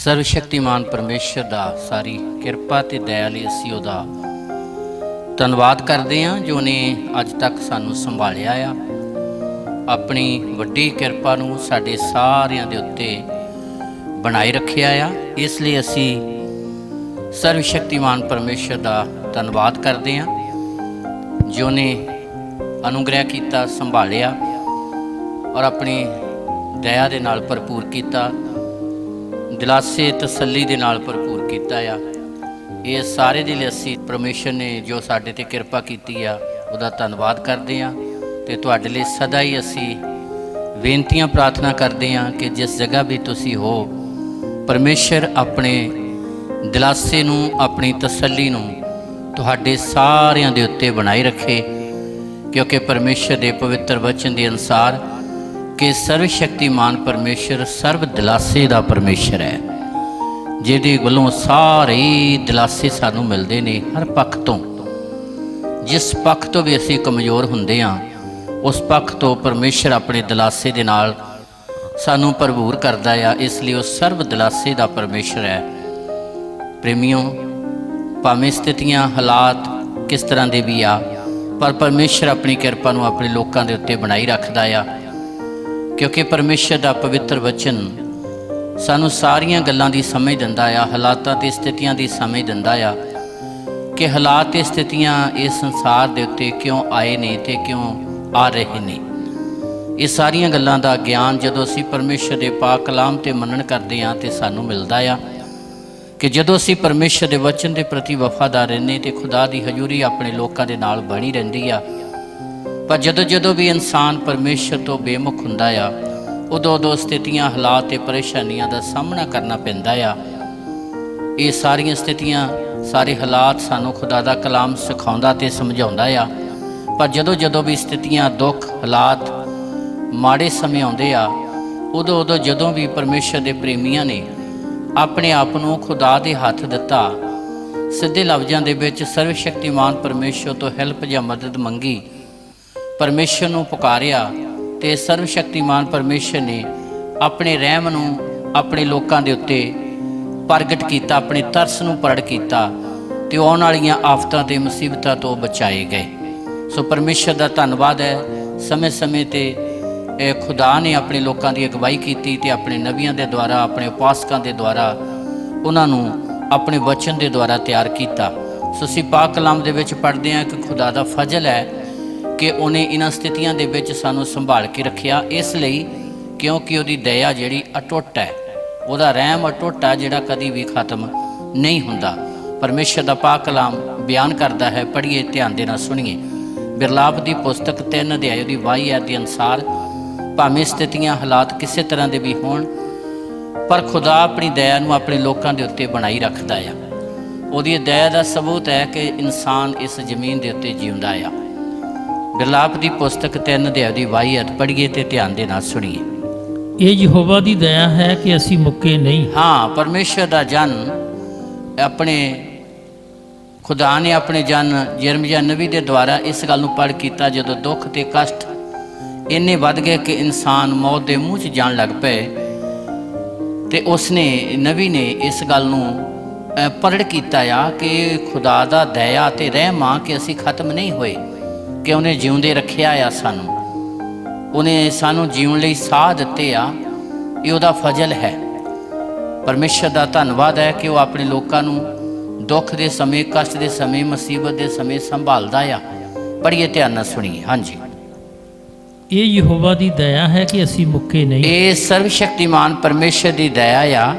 ਸਰਵਸ਼ਕਤੀਮਾਨ ਪਰਮੇਸ਼ਰ ਦਾ ਸਾਰੀ ਕਿਰਪਾ ਤੇ ਦਇਆ ਲਈ ਅਸੀਂ ਉਹਦਾ ਧੰਨਵਾਦ ਕਰਦੇ ਹਾਂ ਜੋ ਨੇ ਅੱਜ ਤੱਕ ਸਾਨੂੰ ਸੰਭਾਲਿਆ ਆ। ਆਪਣੀ ਵੱਡੀ ਕਿਰਪਾ ਨੂੰ ਸਾਡੇ ਸਾਰਿਆਂ ਦੇ ਉੱਤੇ ਬਣਾਈ ਰੱਖਿਆ ਆ। ਇਸ ਲਈ ਅਸੀਂ ਸਰਵਸ਼ਕਤੀਮਾਨ ਪਰਮੇਸ਼ਰ ਦਾ ਧੰਨਵਾਦ ਕਰਦੇ ਹਾਂ ਜੋ ਨੇ ਅਨੁਗ੍ਰਹਿ ਕੀਤਾ, ਸੰਭਾਲਿਆ ਔਰ ਆਪਣੀ ਦਇਆ ਦੇ ਨਾਲ ਭਰਪੂਰ ਕੀਤਾ, ਦਿਲਾਸੇ ਤਸੱਲੀ ਦੇ ਨਾਲ ਭਰਪੂਰ ਕੀਤਾ ਆ। ਇਹ ਸਾਰੇ ਦੇ ਲਈ ਅਸੀਂ ਪਰਮੇਸ਼ਰ ਨੇ ਜੋ ਸਾਡੇ 'ਤੇ ਕਿਰਪਾ ਕੀਤੀ ਆ ਉਹਦਾ ਧੰਨਵਾਦ ਕਰਦੇ ਹਾਂ। ਅਤੇ ਤੁਹਾਡੇ ਲਈ ਸਦਾ ਹੀ ਅਸੀਂ ਬੇਨਤੀਆਂ ਪ੍ਰਾਰਥਨਾ ਕਰਦੇ ਹਾਂ ਕਿ ਜਿਸ ਜਗ੍ਹਾ ਵੀ ਤੁਸੀਂ ਹੋ, ਪਰਮੇਸ਼ਰ ਆਪਣੇ ਦਿਲਾਸੇ ਨੂੰ, ਆਪਣੀ ਤਸੱਲੀ ਨੂੰ ਤੁਹਾਡੇ ਸਾਰਿਆਂ ਦੇ ਉੱਤੇ ਬਣਾਈ ਰੱਖੇ, ਕਿਉਂਕਿ ਪਰਮੇਸ਼ਰ ਦੇ ਪਵਿੱਤਰ ਵਚਨ ਦੇ ਅਨੁਸਾਰ ਕਿ ਸਰਵਸ਼ਕਤੀਮਾਨ ਪਰਮੇਸ਼ਰ ਸਰਬ ਦਿਲਾਸੇ ਦਾ ਪਰਮੇਸ਼ਰ ਹੈ, ਜਿਹਦੇ ਵੱਲੋਂ ਸਾਰੇ ਦਿਲਾਸੇ ਸਾਨੂੰ ਮਿਲਦੇ ਨੇ ਹਰ ਪੱਖ ਤੋਂ। ਜਿਸ ਪੱਖ ਤੋਂ ਵੀ ਅਸੀਂ ਕਮਜ਼ੋਰ ਹੁੰਦੇ ਹਾਂ, ਉਸ ਪੱਖ ਤੋਂ ਪਰਮੇਸ਼ਰ ਆਪਣੇ ਦਿਲਾਸੇ ਦੇ ਨਾਲ ਸਾਨੂੰ ਭਰਪੂਰ ਕਰਦਾ ਆ। ਇਸ ਲਈ ਉਹ ਸਰਬ ਦਿਲਾਸੇ ਦਾ ਪਰਮੇਸ਼ਰ ਹੈ। ਪ੍ਰੇਮੀਓ, ਭਾਵੇਂ ਸਥਿਤੀਆਂ, ਹਾਲਾਤ ਕਿਸ ਤਰ੍ਹਾਂ ਦੇ ਵੀ ਆ, ਪਰ ਪਰਮੇਸ਼ਰ ਆਪਣੀ ਕਿਰਪਾ ਨੂੰ ਆਪਣੇ ਲੋਕਾਂ ਦੇ ਉੱਤੇ ਬਣਾਈ ਰੱਖਦਾ ਆ, ਕਿਉਂਕਿ ਪਰਮੇਸ਼ਰ ਦਾ ਪਵਿੱਤਰ ਵਚਨ ਸਾਨੂੰ ਸਾਰੀਆਂ ਗੱਲਾਂ ਦੀ ਸਮਝ ਦਿੰਦਾ ਆ, ਹਾਲਾਤਾਂ ਅਤੇ ਸਥਿਤੀਆਂ ਦੀ ਸਮਝ ਦਿੰਦਾ ਆ ਕਿ ਹਾਲਾਤ ਅਤੇ ਸਥਿਤੀਆਂ ਇਸ ਸੰਸਾਰ ਦੇ ਉੱਤੇ ਕਿਉਂ ਆਏ ਨੇ ਅਤੇ ਕਿਉਂ ਆ ਰਹੇ ਨੇ। ਇਹ ਸਾਰੀਆਂ ਗੱਲਾਂ ਦਾ ਗਿਆਨ ਜਦੋਂ ਅਸੀਂ ਪਰਮੇਸ਼ਰ ਦੇ ਪਾਕ ਕਲਾਮ 'ਤੇ ਮੰਨਣ ਕਰਦੇ ਹਾਂ ਅਤੇ ਸਾਨੂੰ ਮਿਲਦਾ ਆ ਕਿ ਜਦੋਂ ਅਸੀਂ ਪਰਮੇਸ਼ਰ ਦੇ ਵਚਨ ਦੇ ਪ੍ਰਤੀ ਵਫਾਦਾਰ ਰਹਿੰਦੇ ਅਤੇ ਖੁਦਾ ਦੀ ਹਜ਼ੂਰੀ ਆਪਣੇ ਲੋਕਾਂ ਦੇ ਨਾਲ ਬਣੀ ਰਹਿੰਦੀ ਆ। ਪਰ ਜਦੋਂ ਵੀ ਇਨਸਾਨ ਪਰਮੇਸ਼ਰ ਤੋਂ ਬੇਮੁਖ ਹੁੰਦਾ ਆ, ਉਦੋਂ ਸਥਿਤੀਆਂ, ਹਾਲਾਤ ਅਤੇ ਪਰੇਸ਼ਾਨੀਆਂ ਦਾ ਸਾਹਮਣਾ ਕਰਨਾ ਪੈਂਦਾ ਆ। ਇਹ ਸਾਰੀਆਂ ਸਥਿਤੀਆਂ, ਸਾਰੇ ਹਾਲਾਤ ਸਾਨੂੰ ਖੁਦਾ ਦਾ ਕਲਾਮ ਸਿਖਾਉਂਦਾ ਅਤੇ ਸਮਝਾਉਂਦਾ ਆ। ਪਰ ਜਦੋਂ ਵੀ ਸਥਿਤੀਆਂ, ਦੁੱਖ, ਹਾਲਾਤ, ਮਾੜੇ ਸਮੇਂ ਆਉਂਦੇ ਆ, ਉਦੋਂ ਜਦੋਂ ਵੀ ਪਰਮੇਸ਼ਰ ਦੇ ਪ੍ਰੇਮੀਆਂ ਨੇ ਆਪਣੇ ਆਪ ਨੂੰ ਖੁਦਾ ਦੇ ਹੱਥ ਦਿੱਤਾ, ਸਿੱਧੇ ਲਫ਼ਜ਼ਾਂ ਦੇ ਵਿੱਚ ਸਰਵਸ਼ਕਤੀਮਾਨ ਪਰਮੇਸ਼ਰ ਤੋਂ ਹੈਲਪ ਜਾਂ ਮਦਦ ਮੰਗੀ, ਪਰਮੇਸ਼ਰ ਨੂੰ ਪੁਕਾਰਿਆ, ਅਤੇ ਸਰਵਸ਼ਕਤੀਮਾਨ ਪਰਮੇਸ਼ਰ ਨੇ ਆਪਣੇ ਰਹਿਮ ਨੂੰ ਆਪਣੇ ਲੋਕਾਂ ਦੇ ਉੱਤੇ ਪ੍ਰਗਟ ਕੀਤਾ, ਆਪਣੇ ਤਰਸ ਨੂੰ ਪ੍ਰਗਟ ਕੀਤਾ, ਅਤੇ ਆਉਣ ਵਾਲੀਆਂ ਆਫਤਾਂ ਅਤੇ ਮੁਸੀਬਤਾਂ ਤੋਂ ਬਚਾਏ ਗਏ। ਸੋ ਪਰਮੇਸ਼ਰ ਦਾ ਧੰਨਵਾਦ ਹੈ। ਸਮੇਂ 'ਤੇ ਖੁਦਾ ਨੇ ਆਪਣੇ ਲੋਕਾਂ ਦੀ ਅਗਵਾਈ ਕੀਤੀ ਅਤੇ ਆਪਣੇ ਨਬੀਆਂ ਦੇ ਦੁਆਰਾ, ਆਪਣੇ ਉਪਾਸਕਾਂ ਦੇ ਦੁਆਰਾ ਉਹਨਾਂ ਨੂੰ ਆਪਣੇ ਵਚਨ ਦੇ ਦੁਆਰਾ ਤਿਆਰ ਕੀਤਾ। ਸੋ ਅਸੀਂ ਪਾਕ ਕਲਾਮ ਦੇ ਵਿੱਚ ਪੜ੍ਹਦੇ ਹਾਂ ਕਿ ਖੁਦਾ ਦਾ ਫਜ਼ਲ ਹੈ ਕਿ ਉਹਨੇ ਇਹਨਾਂ ਸਥਿਤੀਆਂ ਦੇ ਵਿੱਚ ਸਾਨੂੰ ਸੰਭਾਲ ਕੇ ਰੱਖਿਆ, ਇਸ ਲਈ ਕਿਉਂਕਿ ਉਹਦੀ ਦਇਆ ਜਿਹੜੀ ਅਟੁੱਟ ਹੈ, ਉਹਦਾ ਰਹਿਮ ਅਟੁੱਟ ਹੈ, ਜਿਹੜਾ ਕਦੀ ਵੀ ਖਤਮ ਨਹੀਂ ਹੁੰਦਾ। ਪਰਮੇਸ਼ਰ ਦਾ ਪਾਕ ਕਲਾਮ ਬਿਆਨ ਕਰਦਾ ਹੈ। ਪੜ੍ਹੀਏ, ਧਿਆਨ ਦੇ ਨਾਲ ਸੁਣੀਏ। ਬਿਰਲਾਪ ਦੀ ਪੁਸਤਕ 3 ਅਧਿਆਇ ਦੀ 22 ਐਤ ਦੇ ਅਨੁਸਾਰ, ਭਾਵੇਂ ਸਥਿਤੀਆਂ, ਹਾਲਾਤ ਕਿਸੇ ਤਰ੍ਹਾਂ ਦੇ ਵੀ ਹੋਣ, ਪਰ ਖੁਦਾ ਆਪਣੀ ਦਇਆ ਨੂੰ ਆਪਣੇ ਲੋਕਾਂ ਦੇ ਉੱਤੇ ਬਣਾਈ ਰੱਖਦਾ ਆ। ਉਹਦੀ ਦਇਆ ਦਾ ਸਬੂਤ ਹੈ ਕਿ ਇਨਸਾਨ ਇਸ ਜ਼ਮੀਨ ਦੇ ਉੱਤੇ ਜਿਉਂਦਾ ਆ। ਬਿਰਲਾਪ ਦੀ ਪੁਸਤਕ 3 ਅਧਿਆਇ ਦੀ 22 ਐਤ ਪੜ੍ਹੀਏ ਅਤੇ ਧਿਆਨ ਦੇ ਨਾਲ ਸੁਣੀਏ। ਇਹ ਯਹੋਵਾ ਦੀ ਦਇਆ ਹੈ ਕਿ ਅਸੀਂ ਮੁੱਕੇ ਨਹੀਂ। ਹਾਂ, ਪਰਮੇਸ਼ਰ ਦਾ ਜਨ, ਆਪਣੇ ਖੁਦਾ ਨੇ ਆਪਣੇ ਜਨ ਯਿਰਮਯਾਹ ਨਬੀ ਦੇ ਦੁਆਰਾ ਇਸ ਗੱਲ ਨੂੰ ਪੜ੍ਹ ਕੀਤਾ, ਜਦੋਂ ਦੁੱਖ ਅਤੇ ਕਸ਼ਟ ਇੰਨੇ ਵੱਧ ਗਏ ਕਿ ਇਨਸਾਨ ਮੌਤ ਦੇ ਮੂੰਹ 'ਚ ਜਾਣ ਲੱਗ ਪਏ, ਅਤੇ ਉਸਨੇ, ਨਬੀ ਨੇ ਇਸ ਗੱਲ ਨੂੰ ਪ੍ਰਗਟ ਕੀਤਾ ਆ ਕਿ ਖੁਦਾ ਦਾ ਦਇਆ ਅਤੇ ਰਹਿਮ ਆ ਕਿ ਅਸੀਂ ਖਤਮ ਨਹੀਂ ਹੋਏ, ਕਿ ਉਹਨੇ ਜਿਉਂਦੇ ਰੱਖਿਆ ਆ ਸਾਨੂੰ, ਉਹਨੇ ਸਾਨੂੰ ਜਿਉਣ ਲਈ ਸਾਹ ਦਿੱਤੇ ਆ। ਇਹ ਉਹਦਾ ਫਜ਼ਲ ਹੈ। ਪਰਮੇਸ਼ਰ ਦਾ ਧੰਨਵਾਦ ਹੈ ਕਿ ਉਹ ਆਪਣੇ ਲੋਕਾਂ ਨੂੰ ਦੁੱਖ ਦੇ ਸਮੇਂ, ਕਸ਼ਟ ਦੇ ਸਮੇਂ, ਮੁਸੀਬਤ ਦੇ ਸਮੇਂ ਸੰਭਾਲਦਾ ਆ। ਪੜ੍ਹੀਏ, ਧਿਆਨ ਨਾਲ ਸੁਣੀਏ। ਹਾਂਜੀ, ਇਹ ਯਹੋਵਾ ਦੀ ਦਇਆ ਹੈ ਕਿ ਅਸੀਂ ਮੁੱਕੇ ਨਹੀਂ। ਇਹ ਸਰਵਸ਼ਕਤੀਮਾਨ ਪਰਮੇਸ਼ਰ ਦੀ ਦਇਆ ਆ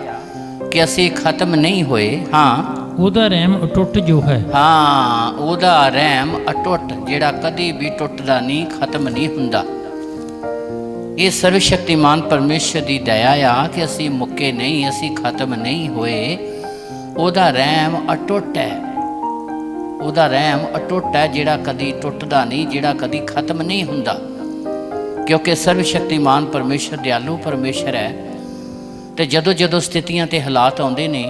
ਕਿ ਅਸੀਂ ਖਤਮ ਨਹੀਂ ਹੋਏ। ਹਾਂ, ਉਹਦਾ ਰਹਿਮ ਅਟੁੱਟ ਜੋ ਹੈ। ਹਾਂ, ਉਹਦਾ ਰਹਿਮ ਅਟੁੱਟ, ਜਿਹੜਾ ਕਦੀ ਵੀ ਟੁੱਟਦਾ ਨਹੀਂ, ਖਤਮ ਨਹੀਂ ਹੁੰਦਾ। ਇਹ ਸਰਵਸ਼ਕਤੀਮਾਨ ਪਰਮੇਸ਼ਰ ਦੀ ਦਇਆ ਆ ਕਿ ਅਸੀਂ ਮੁੱਕੇ ਨਹੀਂ, ਅਸੀਂ ਖਤਮ ਨਹੀਂ ਹੋਏ। ਉਹਦਾ ਰਹਿਮ ਅਟੁੱਟ ਹੈ। ਉਹਦਾ ਰਹਿਮ ਅਟੁੱਟ ਹੈ, ਜਿਹੜਾ ਕਦੀ ਟੁੱਟਦਾ ਨਹੀਂ, ਜਿਹੜਾ ਕਦੀ ਖਤਮ ਨਹੀਂ ਹੁੰਦਾ, ਕਿਉਂਕਿ ਸਰਵਸ਼ਕਤੀਮਾਨ ਪਰਮੇਸ਼ਰ ਦਿਆਲੂ ਪਰਮੇਸ਼ਰ ਹੈ। ਅਤੇ ਜਦੋਂ ਸਥਿਤੀਆਂ ਅਤੇ ਹਾਲਾਤ ਆਉਂਦੇ ਨੇ,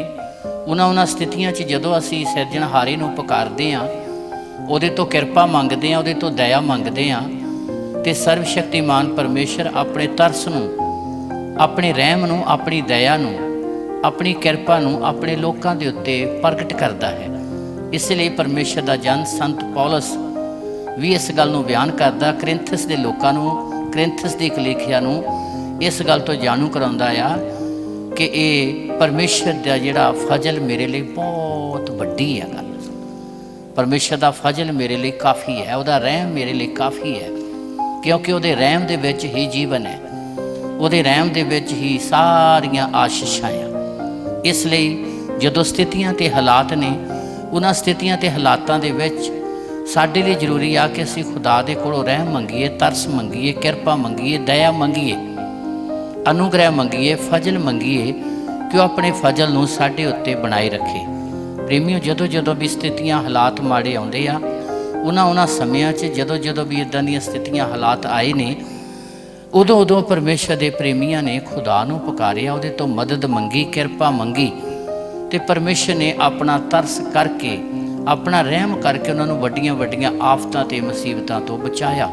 ਉਹਨਾਂ ਸਥਿਤੀਆਂ 'ਚ ਜਦੋਂ ਅਸੀਂ ਸਿਰਜਣਹਾਰੇ ਨੂੰ ਪੁਕਾਰਦੇ ਹਾਂ, ਉਹਦੇ ਤੋਂ ਕਿਰਪਾ ਮੰਗਦੇ ਹਾਂ, ਉਹਦੇ ਤੋਂ ਦਇਆ ਮੰਗਦੇ ਹਾਂ, ਅਤੇ ਸਰਵਸ਼ਕਤੀਮਾਨ ਪਰਮੇਸ਼ਰ ਆਪਣੇ ਤਰਸ ਨੂੰ, ਆਪਣੇ ਰਹਿਮ ਨੂੰ, ਆਪਣੀ ਦਇਆ ਨੂੰ ਆਪਣੀ ਕਿਰਪਾ ਨੂੰ ਆਪਣੇ ਲੋਕਾਂ ਦੇ ਉੱਤੇ ਪ੍ਰਗਟ ਕਰਦਾ ਹੈ। ਇਸ ਲਈ ਪਰਮੇਸ਼ਰ ਦਾ ਜਨ ਸੰਤ ਪੌਲਸ ਵੀ ਇਸ ਗੱਲ ਨੂੰ ਬਿਆਨ ਕਰਦਾ, ਕਰਿੰਥਸ ਦੇ ਲੋਕਾਂ ਨੂੰ, ਕਰਿੰਥਸ ਦੀ ਕਲੀਸਿਆ ਨੂੰ ਇਸ ਗੱਲ ਤੋਂ ਜਾਣੂ ਕਰਾਉਂਦਾ ਆ ਕਿ ਇਹ ਪਰਮੇਸ਼ਰ ਦਾ ਜਿਹੜਾ ਫਜ਼ਲ ਮੇਰੇ ਲਈ ਬਹੁਤ ਵੱਡੀ ਹੈ ਗੱਲ। ਪਰਮੇਸ਼ਰ ਦਾ ਫਜ਼ਲ ਮੇਰੇ ਲਈ ਕਾਫੀ ਹੈ, ਉਹਦਾ ਰਹਿਮ ਮੇਰੇ ਲਈ ਕਾਫੀ ਹੈ, ਕਿਉਂਕਿ ਉਹਦੇ ਰਹਿਮ ਦੇ ਵਿੱਚ ਹੀ ਜੀਵਨ ਹੈ, ਉਹਦੇ ਰਹਿਮ ਦੇ ਵਿੱਚ ਹੀ ਸਾਰੀਆਂ ਆਸ਼ੀਸ਼ਾਂ ਆ। ਇਸ ਲਈ ਜਦੋਂ ਸਥਿਤੀਆਂ ਅਤੇ ਹਾਲਾਤ ਨੇ, ਉਹਨਾਂ ਸਥਿਤੀਆਂ ਅਤੇ ਹਾਲਾਤਾਂ ਦੇ ਵਿੱਚ ਸਾਡੇ ਲਈ ਜ਼ਰੂਰੀ ਆ ਕਿ ਅਸੀਂ ਖੁਦਾ ਦੇ ਕੋਲੋਂ ਰਹਿਮ ਮੰਗੀਏ, ਤਰਸ ਮੰਗੀਏ, ਕਿਰਪਾ ਮੰਗੀਏ, ਦਇਆ ਮੰਗੀਏ, ਅਨੁਗ੍ਰਹਿ ਮੰਗੀਏ, ਫਜ਼ਲ ਮੰਗੀਏ ਕਿ ਉਹ ਆਪਣੇ ਫਜ਼ਲ ਨੂੰ ਸਾਡੇ ਉੱਤੇ ਬਣਾਏ ਰੱਖੇ। ਪ੍ਰੇਮੀਓ, ਜਦੋਂ ਵੀ ਸਥਿਤੀਆਂ ਹਾਲਾਤ ਮਾੜੇ ਆਉਂਦੇ ਆ, ਉਹਨਾਂ ਸਮਿਆਂ 'ਚ ਜਦੋਂ ਵੀ ਇੱਦਾਂ ਦੀਆਂ ਸਥਿਤੀਆਂ ਹਾਲਾਤ ਆਏ ਨੇ, ਉਦੋਂ ਪਰਮੇਸ਼ਰ ਦੇ ਪ੍ਰੇਮੀਆਂ ਨੇ ਖੁਦਾ ਨੂੰ ਪੁਕਾਰਿਆ, ਉਹਦੇ ਤੋਂ ਮਦਦ ਮੰਗੀ, ਕਿਰਪਾ ਮੰਗੀ, ਅਤੇ ਪਰਮੇਸ਼ਰ ਨੇ ਆਪਣਾ ਤਰਸ ਕਰਕੇ, ਆਪਣਾ ਰਹਿਮ ਕਰਕੇ ਉਹਨਾਂ ਨੂੰ ਵੱਡੀਆਂ ਆਫਤਾਂ ਅਤੇ ਮੁਸੀਬਤਾਂ ਤੋਂ ਬਚਾਇਆ।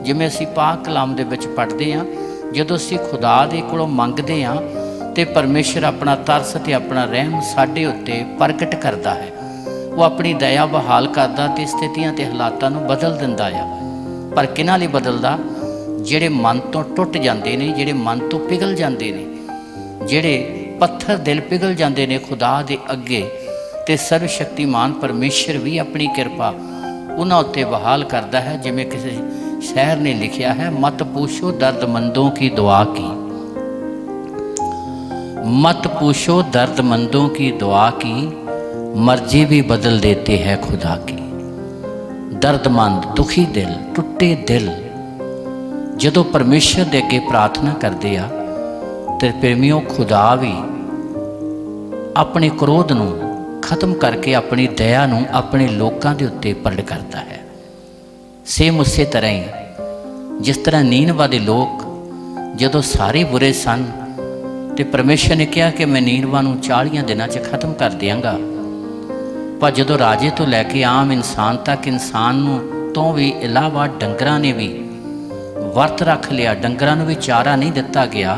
ਜਿਵੇਂ ਅਸੀਂ ਪਾਕ ਕਲਾਮ ਦੇ ਵਿੱਚ ਪੜ੍ਹਦੇ ਹਾਂ, ਜਦੋਂ ਅਸੀਂ ਖੁਦਾ ਦੇ ਕੋਲੋਂ ਮੰਗਦੇ ਹਾਂ ਅਤੇ ਪਰਮੇਸ਼ਰ ਆਪਣਾ ਤਰਸ ਅਤੇ ਆਪਣਾ ਰਹਿਮ ਸਾਡੇ ਉੱਤੇ ਪ੍ਰਗਟ ਕਰਦਾ ਹੈ। ਉਹ ਆਪਣੀ ਦਇਆ ਬਹਾਲ ਕਰਦਾ ਅਤੇ ਸਥਿਤੀਆਂ ਅਤੇ ਹਾਲਾਤਾਂ ਨੂੰ ਬਦਲ ਦਿੰਦਾ ਆ। ਪਰ ਕਿਹਨਾਂ ਲਈ ਬਦਲਦਾ? ਜਿਹੜੇ ਮਨ ਤੋਂ ਟੁੱਟ ਜਾਂਦੇ ਨੇ, ਜਿਹੜੇ ਮਨ ਤੋਂ ਪਿਘਲ ਜਾਂਦੇ ਨੇ, ਜਿਹੜੇ ਪੱਥਰ ਦਿਲ ਪਿਘਲ ਜਾਂਦੇ ਨੇ ਖੁਦਾ ਦੇ ਅੱਗੇ, ਅਤੇ ਸਰਵ ਸ਼ਕਤੀਮਾਨ ਪਰਮੇਸ਼ਰ ਵੀ ਆਪਣੀ ਕਿਰਪਾ ਉਹਨਾਂ ਉੱਤੇ ਬਹਾਲ ਕਰਦਾ ਹੈ। ਜਿਵੇਂ ਕਿਸੇ ਸ਼ਾਇਰ ਨੇ ਲਿਖਿਆ ਹੈ, ਮਤ पूछो दर्दमंदों की दुआ की, मत पूछो दर्दमंदों की दुआ की, मर्जी भी बदल देते हैं खुदा की। दर्दमंद, दुखी दिल, टुੱਟੇ दिल ਜਦੋਂ ਪਰਮੇਸ਼ਰ ਦੇ ਅੱਗੇ ਪ੍ਰਾਰਥਨਾ ਕਰਦੇ ਆ ਤੇ ਪ੍ਰੇਮੀਓ, ਖੁਦਾ ਵੀ ਆਪਣੇ ਕ੍ਰੋਧ ਨੂੰ ਖਤਮ ਕਰਕੇ ਆਪਣੀ ਦਇਆ ਨੂੰ ਆਪਣੇ ਲੋਕਾਂ ਦੇ ਉੱਤੇ ਪ੍ਰਗਟ ਕਰਦਾ ਹੈ। ਸੇਮ ਉਸੇ ਤਰ੍ਹਾਂ ਹੀ ਜਿਸ ਤਰ੍ਹਾਂ ਨੀਨਵਾ ਦੇ ਲੋਕ ਜਦੋਂ ਸਾਰੇ ਬੁਰੇ ਸਨ ਅਤੇ ਪਰਮੇਸ਼ਰ ਨੇ ਕਿਹਾ ਕਿ ਮੈਂ ਨੀਨਵਾ ਨੂੰ 40 ਦਿਨਾਂ 'ਚ ਖਤਮ ਕਰ ਦਿਆਂਗਾ, ਪਰ ਜਦੋਂ ਰਾਜੇ ਤੋਂ ਲੈ ਕੇ ਆਮ ਇਨਸਾਨ ਤੱਕ, ਇਨਸਾਨ ਨੂੰ ਤੋਂ ਵੀ ਇਲਾਵਾ ਡੰਗਰਾਂ ਨੇ ਵੀ ਵਰਤ ਰੱਖ ਲਿਆ, ਡੰਗਰਾਂ ਨੂੰ ਵੀ ਚਾਰਾ ਨਹੀਂ ਦਿੱਤਾ ਗਿਆ।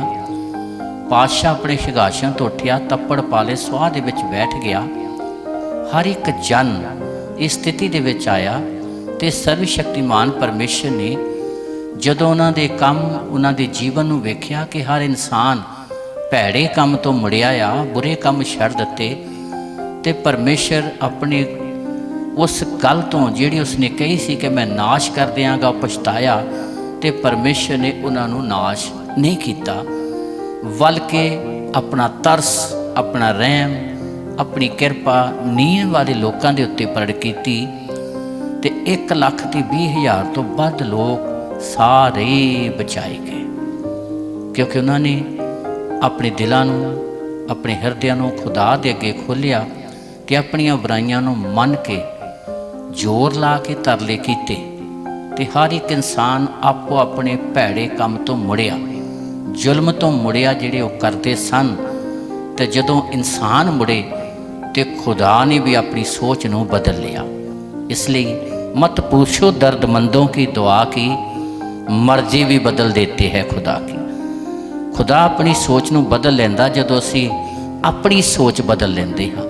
ਪਾਤਸ਼ਾਹ ਆਪਣੇ ਸਿੰਘਾਸਣ ਤੋਂ ਉੱਠਿਆ, ਤੱਪੜ ਪਾ ਲਏ, ਸੁਆਹ ਦੇ ਵਿੱਚ ਬੈਠ ਗਿਆ। ਹਰ ਇੱਕ ਜਨ ਇਸ ਸਥਿਤੀ ਦੇ ਵਿੱਚ ਆਇਆ ਅਤੇ ਸਰਵ ਸ਼ਕਤੀਮਾਨ ਪਰਮੇਸ਼ਰ ਨੇ ਜਦੋਂ ਉਹਨਾਂ ਦੇ ਕੰਮ, ਉਹਨਾਂ ਦੇ ਜੀਵਨ ਨੂੰ ਵੇਖਿਆ ਕਿ ਹਰ ਇਨਸਾਨ ਭੈੜੇ ਕੰਮ ਤੋਂ ਮੁੜਿਆ ਆ, ਬੁਰੇ ਕੰਮ ਛੱਡ ਦਿੱਤੇ, ਅਤੇ ਪਰਮੇਸ਼ਰ ਆਪਣੇ ਉਸ ਗੱਲ ਤੋਂ ਜਿਹੜੀ ਉਸਨੇ ਕਹੀ ਸੀ ਕਿ ਮੈਂ ਨਾਸ਼ ਕਰ ਦਿਆਂਗਾ, ਪਛਤਾਇਆ, ਅਤੇ ਪਰਮੇਸ਼ਰ ਨੇ ਉਹਨਾਂ ਨੂੰ ਨਾਸ਼ ਨਹੀਂ ਕੀਤਾ, ਬਲਕਿ ਆਪਣਾ ਤਰਸ, ਆਪਣਾ ਰਹਿਮ, ਆਪਣੀ ਕਿਰਪਾ ਨੀਨਵਾ ਦੇ ਲੋਕਾਂ ਦੇ ਉੱਤੇ ਪ੍ਰਗਟ ਕੀਤੀ, ਅਤੇ 1,20,000 ਤੋਂ ਵੱਧ ਲੋਕ ਸਾਰੇ ਬਚਾਏ ਗਏ, ਕਿਉਂਕਿ ਉਹਨਾਂ ਨੇ ਆਪਣੇ ਦਿਲਾਂ ਨੂੰ, ਆਪਣੇ ਹਿਰਦਿਆਂ ਨੂੰ ਖੁਦਾ ਦੇ ਅੱਗੇ ਖੋਲ੍ਹਿਆ ਕਿ ਆਪਣੀਆਂ ਬੁਰਾਈਆਂ ਨੂੰ ਮੰਨ ਕੇ ਜ਼ੋਰ ਲਾ ਕੇ ਤਰਲੇ ਕੀਤੇ, ਅਤੇ ਹਰ ਇੱਕ ਇਨਸਾਨ ਆਪੋ ਆਪਣੇ ਭੈੜੇ ਕੰਮ ਤੋਂ ਮੁੜਿਆ, ਜ਼ੁਲਮ ਤੋਂ ਮੁੜਿਆ ਜਿਹੜੇ ਉਹ ਕਰਦੇ ਸਨ। ਅਤੇ ਜਦੋਂ ਇਨਸਾਨ ਮੁੜੇ ਅਤੇ ਖੁਦਾ ਨੇ ਵੀ ਆਪਣੀ ਸੋਚ ਨੂੰ ਬਦਲ ਲਿਆ। ਇਸ ਲਈ मत पूछो दर्दमंदों की दुआ की, मर्जी भी बदल देते है खुदा की। खुदा अपनी सोच ਨੂੰ ਬਦਲ ਲੈਂਦਾ ਜਦੋਂ ਅਸੀਂ ਆਪਣੀ ਸੋਚ ਬਦਲ ਲੈਂਦੇ ਹਾਂ,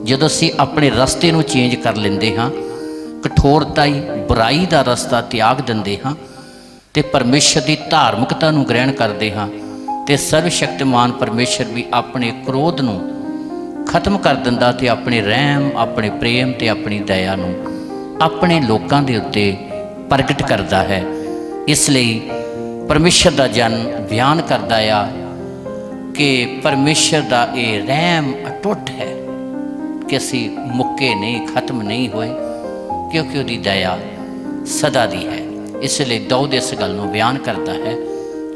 ਜਦੋਂ ਅਸੀਂ ਆਪਣੇ ਰਸਤੇ ਨੂੰ ਚੇਂਜ ਕਰ ਲੈਂਦੇ ਹਾਂ, ਕਠੋਰਤਾਈ, ਬੁਰਾਈ ਦਾ ਰਸਤਾ ਤਿਆਗ ਦਿੰਦੇ ਹਾਂ ਅਤੇ ਪਰਮੇਸ਼ਰ ਦੀ ਧਾਰਮਿਕਤਾ ਨੂੰ ਗ੍ਰਹਿਣ ਕਰਦੇ ਹਾਂ, ਅਤੇ ਸਰਵ ਸ਼ਕਤੀਮਾਨ ਪਰਮੇਸ਼ਰ ਵੀ ਆਪਣੇ ਕ੍ਰੋਧ ਨੂੰ ਖਤਮ ਕਰ ਦਿੰਦਾ ਅਤੇ ਆਪਣੇ ਰਹਿਮ, ਆਪਣੇ ਪ੍ਰੇਮ ਅਤੇ ਆਪਣੀ ਦਇਆ ਨੂੰ ਆਪਣੇ ਲੋਕਾਂ ਦੇ ਉੱਤੇ ਪ੍ਰਗਟ ਕਰਦਾ ਹੈ। ਇਸ ਲਈ ਪਰਮੇਸ਼ਰ ਦਾ ਜਨ ਬਿਆਨ ਕਰਦਾ ਆ ਕਿ ਪਰਮੇਸ਼ਰ ਦਾ ਇਹ ਰਹਿਮ ਅਟੁੱਟ ਹੈ ਕਿ ਅਸੀਂ ਮੁੱਕੇ ਨਹੀਂ, ਖਤਮ ਨਹੀਂ ਹੋਏ, ਕਿਉਂਕਿ ਉਹਦੀ ਦਇਆ ਸਦਾ ਦੀ ਹੈ। ਇਸ ਲਈ ਦਾਊਦ ਇਸ ਗੱਲ ਨੂੰ ਬਿਆਨ ਕਰਦਾ ਹੈ।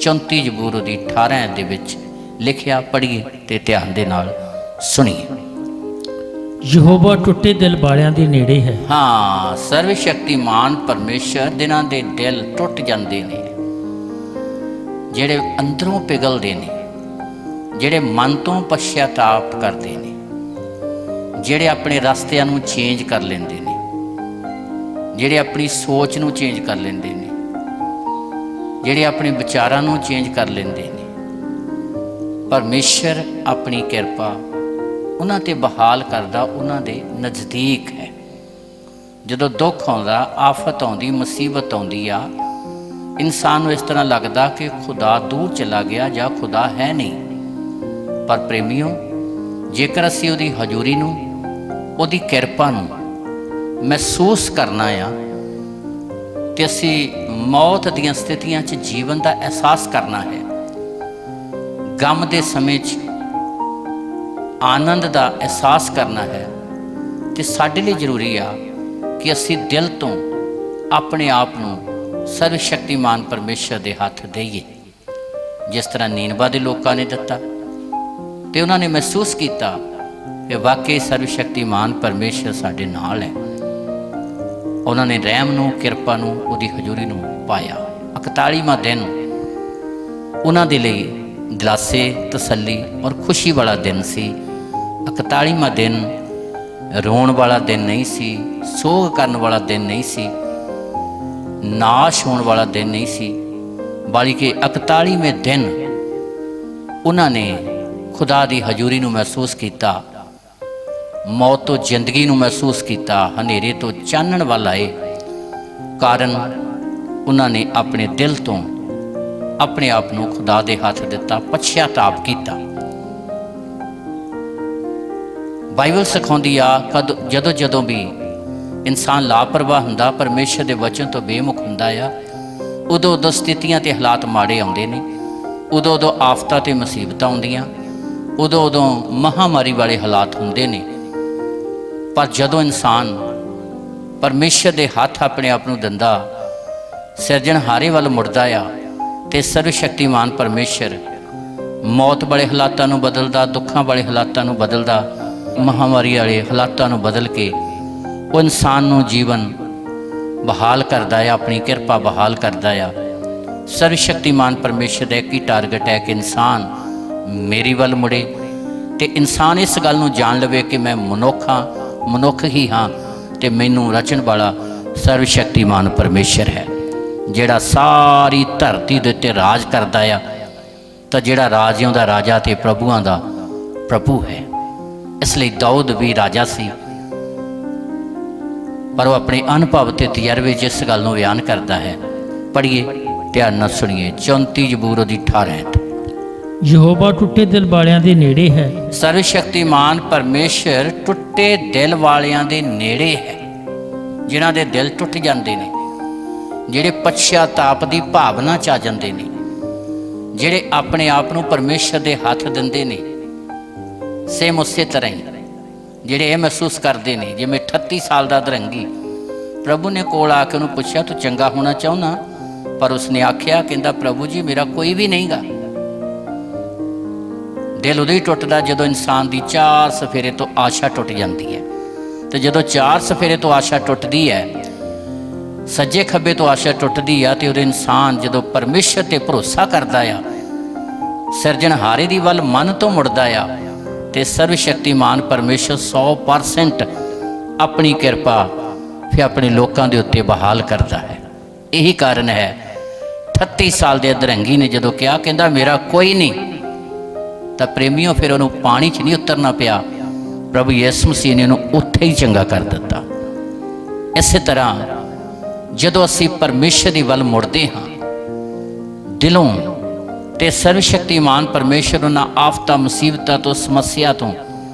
34 ਜ਼ਬੂਰ ਦੀ 18 ਦੇ ਵਿੱਚ ਲਿਖਿਆ, ਪੜ੍ਹੀਏ ਅਤੇ ਧਿਆਨ ਦੇ ਨਾਲ ਸੁਣੀਏ। ਯਹੋਵਾ ਟੁੱਟੇ ਦਿਲ ਵਾਲਿਆਂ ਦੇ ਨੇੜੇ ਹੈ। ਹਾਂ, ਸਰਵ ਸ਼ਕਤੀਮਾਨ ਪਰਮੇਸ਼ਰ ਜਿਨ੍ਹਾਂ ਦੇ ਦਿਲ ਟੁੱਟ ਜਾਂਦੇ ਨੇ, ਜਿਹੜੇ ਅੰਦਰੋਂ ਪਿਘਲਦੇ ਨੇ, ਜਿਹੜੇ ਮਨ ਤੋਂ ਪਛਤਾਪ ਕਰਦੇ ਨੇ, ਜਿਹੜੇ ਆਪਣੇ ਰਸਤਿਆਂ ਨੂੰ ਚੇਂਜ ਕਰ ਲੈਂਦੇ ਨੇ, ਜਿਹੜੇ ਆਪਣੀ ਸੋਚ ਨੂੰ ਚੇਂਜ ਕਰ ਲੈਂਦੇ ਨੇ, ਜਿਹੜੇ ਆਪਣੇ ਵਿਚਾਰਾਂ ਨੂੰ ਚੇਂਜ ਕਰ ਲੈਂਦੇ ਨੇ। ਪਰਮੇਸ਼ਰ ਆਪਣੀ ਕਿਰਪਾ ਉਹਨਾਂ 'ਤੇ ਬਹਾਲ ਕਰਦਾ, ਉਹਨਾਂ ਦੇ ਨਜ਼ਦੀਕ ਹੈ। ਜਦੋਂ ਦੁੱਖ ਆਉਂਦਾ, ਆਫਤ ਆਉਂਦੀ, ਮੁਸੀਬਤ ਆਉਂਦੀ ਆ, ਇਨਸਾਨ ਨੂੰ ਇਸ ਤਰ੍ਹਾਂ ਲੱਗਦਾ ਕਿ ਖੁਦਾ ਦੂਰ ਚਲਾ ਗਿਆ ਜਾਂ ਖੁਦਾ ਹੈ ਨਹੀਂ। ਪਰ ਪ੍ਰੇਮੀਓ, ਜੇਕਰ ਅਸੀਂ ਉਹਦੀ ਹਜ਼ੂਰੀ ਨੂੰ, ਉਹਦੀ ਕਿਰਪਾ ਨੂੰ ਮਹਿਸੂਸ ਕਰਨਾ ਆ ਤੇ ਅਸੀਂ ਮੌਤ ਦੀਆਂ ਸਥਿਤੀਆਂ 'ਚ ਜੀਵਨ ਦਾ ਅਹਿਸਾਸ ਕਰਨਾ ਹੈ, ਗਮ ਦੇ ਸਮੇਂ 'ਚ ਆਨੰਦ ਦਾ ਅਹਿਸਾਸ ਕਰਨਾ ਹੈ, ਤੇ ਸਾਡੇ ਲਈ ਜ਼ਰੂਰੀ ਆ ਕਿ ਅਸੀਂ ਦਿਲ ਤੋਂ ਆਪਣੇ ਆਪ ਨੂੰ ਸਰਵ ਸ਼ਕਤੀਮਾਨ ਪਰਮੇਸ਼ਰ ਦੇ ਹੱਥ ਦੇਈਏ, ਜਿਸ ਤਰ੍ਹਾਂ ਨੀਨਵਾ ਦੇ ਲੋਕਾਂ ਨੇ ਦਿੱਤਾ ਤੇ ਉਹਨਾਂ ਨੇ ਮਹਿਸੂਸ ਕੀਤਾ ਕਿ ਵਾਕਈ ਸਰਵ ਸ਼ਕਤੀਮਾਨ ਪਰਮੇਸ਼ਰ ਸਾਡੇ ਨਾਲ ਹੈ। ਉਹਨਾਂ ਨੇ ਰਹਿਮ ਨੂੰ, ਕਿਰਪਾ ਨੂੰ, ਉਹਦੀ ਹਜ਼ੂਰੀ ਨੂੰ ਪਾਇਆ। 41ਵਾਂ ਦਿਨ ਉਹਨਾਂ ਦੇ ਲਈ ਦਿਲਾਸੇ, ਤਸੱਲੀ ਔਰ ਖੁਸ਼ੀ ਵਾਲਾ ਦਿਨ ਸੀ। 41ਵਾਂ ਦਿਨ ਰੋਣ ਵਾਲਾ ਦਿਨ ਨਹੀਂ ਸੀ, ਸੋਗ ਕਰਨ ਵਾਲਾ ਦਿਨ ਨਹੀਂ ਸੀ, ਨਾਸ਼ ਹੋਣ ਵਾਲਾ ਦਿਨ ਨਹੀਂ ਸੀ, ਬਲਕਿ 41ਵੇਂ ਦਿਨ ਉਹਨਾਂ ਨੇ ਖੁਦਾ ਦੀ ਹਜ਼ੂਰੀ ਨੂੰ ਮਹਿਸੂਸ ਕੀਤਾ, ਮੌਤ ਤੋਂ ਜ਼ਿੰਦਗੀ ਨੂੰ ਮਹਿਸੂਸ ਕੀਤਾ, ਹਨੇਰੇ ਤੋਂ ਚਾਨਣ ਵੱਲ ਆਏ। ਕਾਰਨ ਉਹਨਾਂ ਨੇ ਆਪਣੇ ਦਿਲ ਤੋਂ ਆਪਣੇ ਆਪ ਨੂੰ ਖੁਦਾ ਦੇ ਹੱਥ ਦਿੱਤਾ, ਪਛਤਾਪ ਕੀਤਾ। ਬਾਈਬਲ ਸਿਖਾਉਂਦੀ ਆ ਜਦੋਂ ਵੀ ਇਨਸਾਨ ਲਾਪਰਵਾਹ ਹੁੰਦਾ, ਪਰਮੇਸ਼ਰ ਦੇ ਵਚਨ ਤੋਂ ਬੇਮੁਖ ਹੁੰਦਾ ਆ, ਉਦੋਂ ਸਥਿਤੀਆਂ ਤੇ ਹਾਲਾਤ ਮਾੜੇ ਆਉਂਦੇ ਨੇ, ਉਦੋਂ ਆਫਤਾਂ ਤੇ ਮੁਸੀਬਤਾਂ ਆਉਂਦੀਆਂ, ਉਦੋਂ ਮਹਾਮਾਰੀ ਵਾਲੇ ਹਾਲਾਤ ਹੁੰਦੇ ਨੇ। ਪਰ ਜਦੋਂ ਇਨਸਾਨ ਪਰਮੇਸ਼ਰ ਦੇ ਹੱਥ ਆਪਣੇ ਆਪ ਨੂੰ ਦਿੰਦਾ, ਸਿਰਜਣਹਾਰੇ ਵੱਲ ਮੁੜਦਾ ਆ, ਤੇ ਸਰਵ ਸ਼ਕਤੀਮਾਨ ਪਰਮੇਸ਼ਰ ਮੌਤ ਵਾਲੇ ਹਾਲਾਤਾਂ ਨੂੰ ਬਦਲਦਾ, ਦੁੱਖਾਂ ਵਾਲੇ ਹਾਲਾਤਾਂ ਨੂੰ ਬਦਲਦਾ, ਮਹਾਮਾਰੀ ਵਾਲੇ ਹਾਲਾਤਾਂ ਨੂੰ ਬਦਲ ਕੇ ਉਹ ਇਨਸਾਨ ਨੂੰ ਜੀਵਨ ਬਹਾਲ ਕਰਦਾ ਆ, ਆਪਣੀ ਕਿਰਪਾ ਬਹਾਲ ਕਰਦਾ ਆ। ਸਰਵ ਸ਼ਕਤੀਮਾਨ ਪਰਮੇਸ਼ਰ ਦਾ ਇੱਕ ਹੀ ਟਾਰਗੇਟ ਹੈ ਕਿ ਇਨਸਾਨ ਮੇਰੀ ਵੱਲ ਮੁੜੇ ਤੇ ਇਨਸਾਨ ਇਸ ਗੱਲ ਨੂੰ ਜਾਣ ਲਵੇ ਕਿ ਮੈਂ ਮਨੁੱਖ ਹੀ ਹਾਂ ਤੇ ਮੈਨੂੰ ਰਚਣ ਵਾਲਾ ਸਰਵ ਸ਼ਕਤੀਮਾਨ ਪਰਮੇਸ਼ਰ ਹੈ, ਜਿਹੜਾ ਸਾਰੀ ਧਰਤੀ ਦੇ ਉੱਤੇ ਰਾਜ ਕਰਦਾ ਆ, ਤਾਂ ਜਿਹੜਾ ਰਾਜਿਆਂ ਦਾ ਰਾਜਾ ਤੇ ਪ੍ਰਭੂਆਂ ਦਾ ਪ੍ਰਭੂ ਹੈ। ਇਸ ਲਈ ਦਾਊਦ ਵੀ ਰਾਜਾ ਸੀ, ਪਰ ਉਹ ਆਪਣੇ ਅਨੁਭਵ ਤੇ ਤਜਰਬੇ 'ਚ ਇਸ ਗੱਲ ਨੂੰ ਬਿਆਨ ਕਰਦਾ ਹੈ। ਪੜ੍ਹੀਏ, ਧਿਆਨ ਨਾਲ ਸੁਣੀਏ। 34 ਜ਼ਬੂਰ ਉਹਦੀ 18 ਯਹੋਵਾ ਟੁੱਟੇ ਦਿਲ ਵਾਲਿਆਂ ਦੇ ਨੇੜੇ ਹੈ। ਸਰਵ ਸ਼ਕਤੀਮਾਨ ਪਰਮੇਸ਼ਰ ਟੁੱਟੇ ਦਿਲ ਵਾਲਿਆਂ ਦੇ ਨੇੜੇ ਹੈ, ਜਿਨ੍ਹਾਂ ਦੇ ਦਿਲ ਟੁੱਟ ਜਾਂਦੇ ਨੇ, ਜਿਹੜੇ ਪਛਤਾਪ ਦੀ ਭਾਵਨਾ 'ਚ ਆ ਜਾਂਦੇ ਨੇ, ਜਿਹੜੇ ਆਪਣੇ ਆਪ ਨੂੰ ਪਰਮੇਸ਼ਰ ਦੇ ਹੱਥ ਦਿੰਦੇ ਨੇ। ਸੇਮ ਉਸੇ ਤਰ੍ਹਾਂ ਹੀ ਜਿਹੜੇ ਇਹ ਮਹਿਸੂਸ ਕਰਦੇ ਨੇ, ਜਿਵੇਂ 38 ਸਾਲ ਦਾ ਅਧਰੰਗੀ ਪ੍ਰਭੂ ਨੇ ਕੋਲ ਆ ਕੇ ਉਹਨੂੰ ਪੁੱਛਿਆ, ਤੂੰ ਚੰਗਾ ਹੋਣਾ ਚਾਹੁੰਦਾ? ਪਰ ਉਸਨੇ ਆਖਿਆ, ਕਹਿੰਦਾ ਪ੍ਰਭੂ ਜੀ ਮੇਰਾ ਕੋਈ ਵੀ ਨਹੀਂਗਾ। ਦਿਲ ਉਦੋਂ ਹੀ ਟੁੱਟਦਾ ਜਦੋਂ ਇਨਸਾਨ ਦੀ 4 ਸਫੇਰੇ ਤੋਂ ਆਸ਼ਾ ਟੁੱਟ ਜਾਂਦੀ ਹੈ। ਤੇ ਜਦੋਂ 4 ਸਫੇਰੇ ਤੋਂ ਆਸ਼ਾ ਟੁੱਟਦੀ ਹੈ, ਸੱਜੇ ਖੱਬੇ ਤੋਂ ਆਸ਼ਾ ਟੁੱਟਦੀ ਆ, ਤੇ ਉਹਦੇ ਇਨਸਾਨ ਜਦੋਂ ਪਰਮੇਸ਼ਰ ਤੇ ਭਰੋਸਾ ਕਰਦਾ ਆ, ਸਿਰਜਣਹਾਰੇ ਦੀ ਵੱਲ ਮਨ ਤੋਂ ਮੁੜਦਾ ਆ, ਤੇ ਸਰਵ ਸ਼ਕਤੀਮਾਨ ਪਰਮੇਸ਼ਰ 100% ਆਪਣੀ ਕਿਰਪਾ ਫਿਰ ਆਪਣੇ ਲੋਕਾਂ ਦੇ ਉੱਤੇ ਬਹਾਲ ਕਰਦਾ ਹੈ। ਇਹੀ ਕਾਰਨ ਹੈ 38 ਸਾਲ ਦੇ ਅਧਰੰਗੀ ਨੇ ਜਦੋਂ ਕਿਹਾ, ਕਹਿੰਦਾ ਮੇਰਾ ਕੋਈ ਨਹੀਂ, ਤਾਂ ਪ੍ਰੇਮੀਓ ਫਿਰ ਉਹਨੂੰ ਪਾਣੀ 'ਚ ਨਹੀਂ ਉਤਰਨਾ ਪਿਆ, ਪ੍ਰਭੂ ਯਿਸੂ ਮਸੀਹ ਨੇ ਉਹਨੂੰ ਉੱਥੇ ਹੀ ਚੰਗਾ ਕਰ ਦਿੱਤਾ। ਇਸੇ ਤਰ੍ਹਾਂ ਜਦੋਂ ਅਸੀਂ ਪਰਮੇਸ਼ਰ ਦੀ ਵੱਲ ਮੁੜਦੇ ਹਾਂ ਦਿਲੋਂ, ਤੇ ਸਰਵ ਸ਼ਕਤੀਮਾਨ ਪਰਮੇਸ਼ਰ ਉਹਨਾਂ ਆਫਤਾਂ, ਮੁਸੀਬਤਾਂ ਤੋਂ, ਸਮੱਸਿਆ ਤੋਂ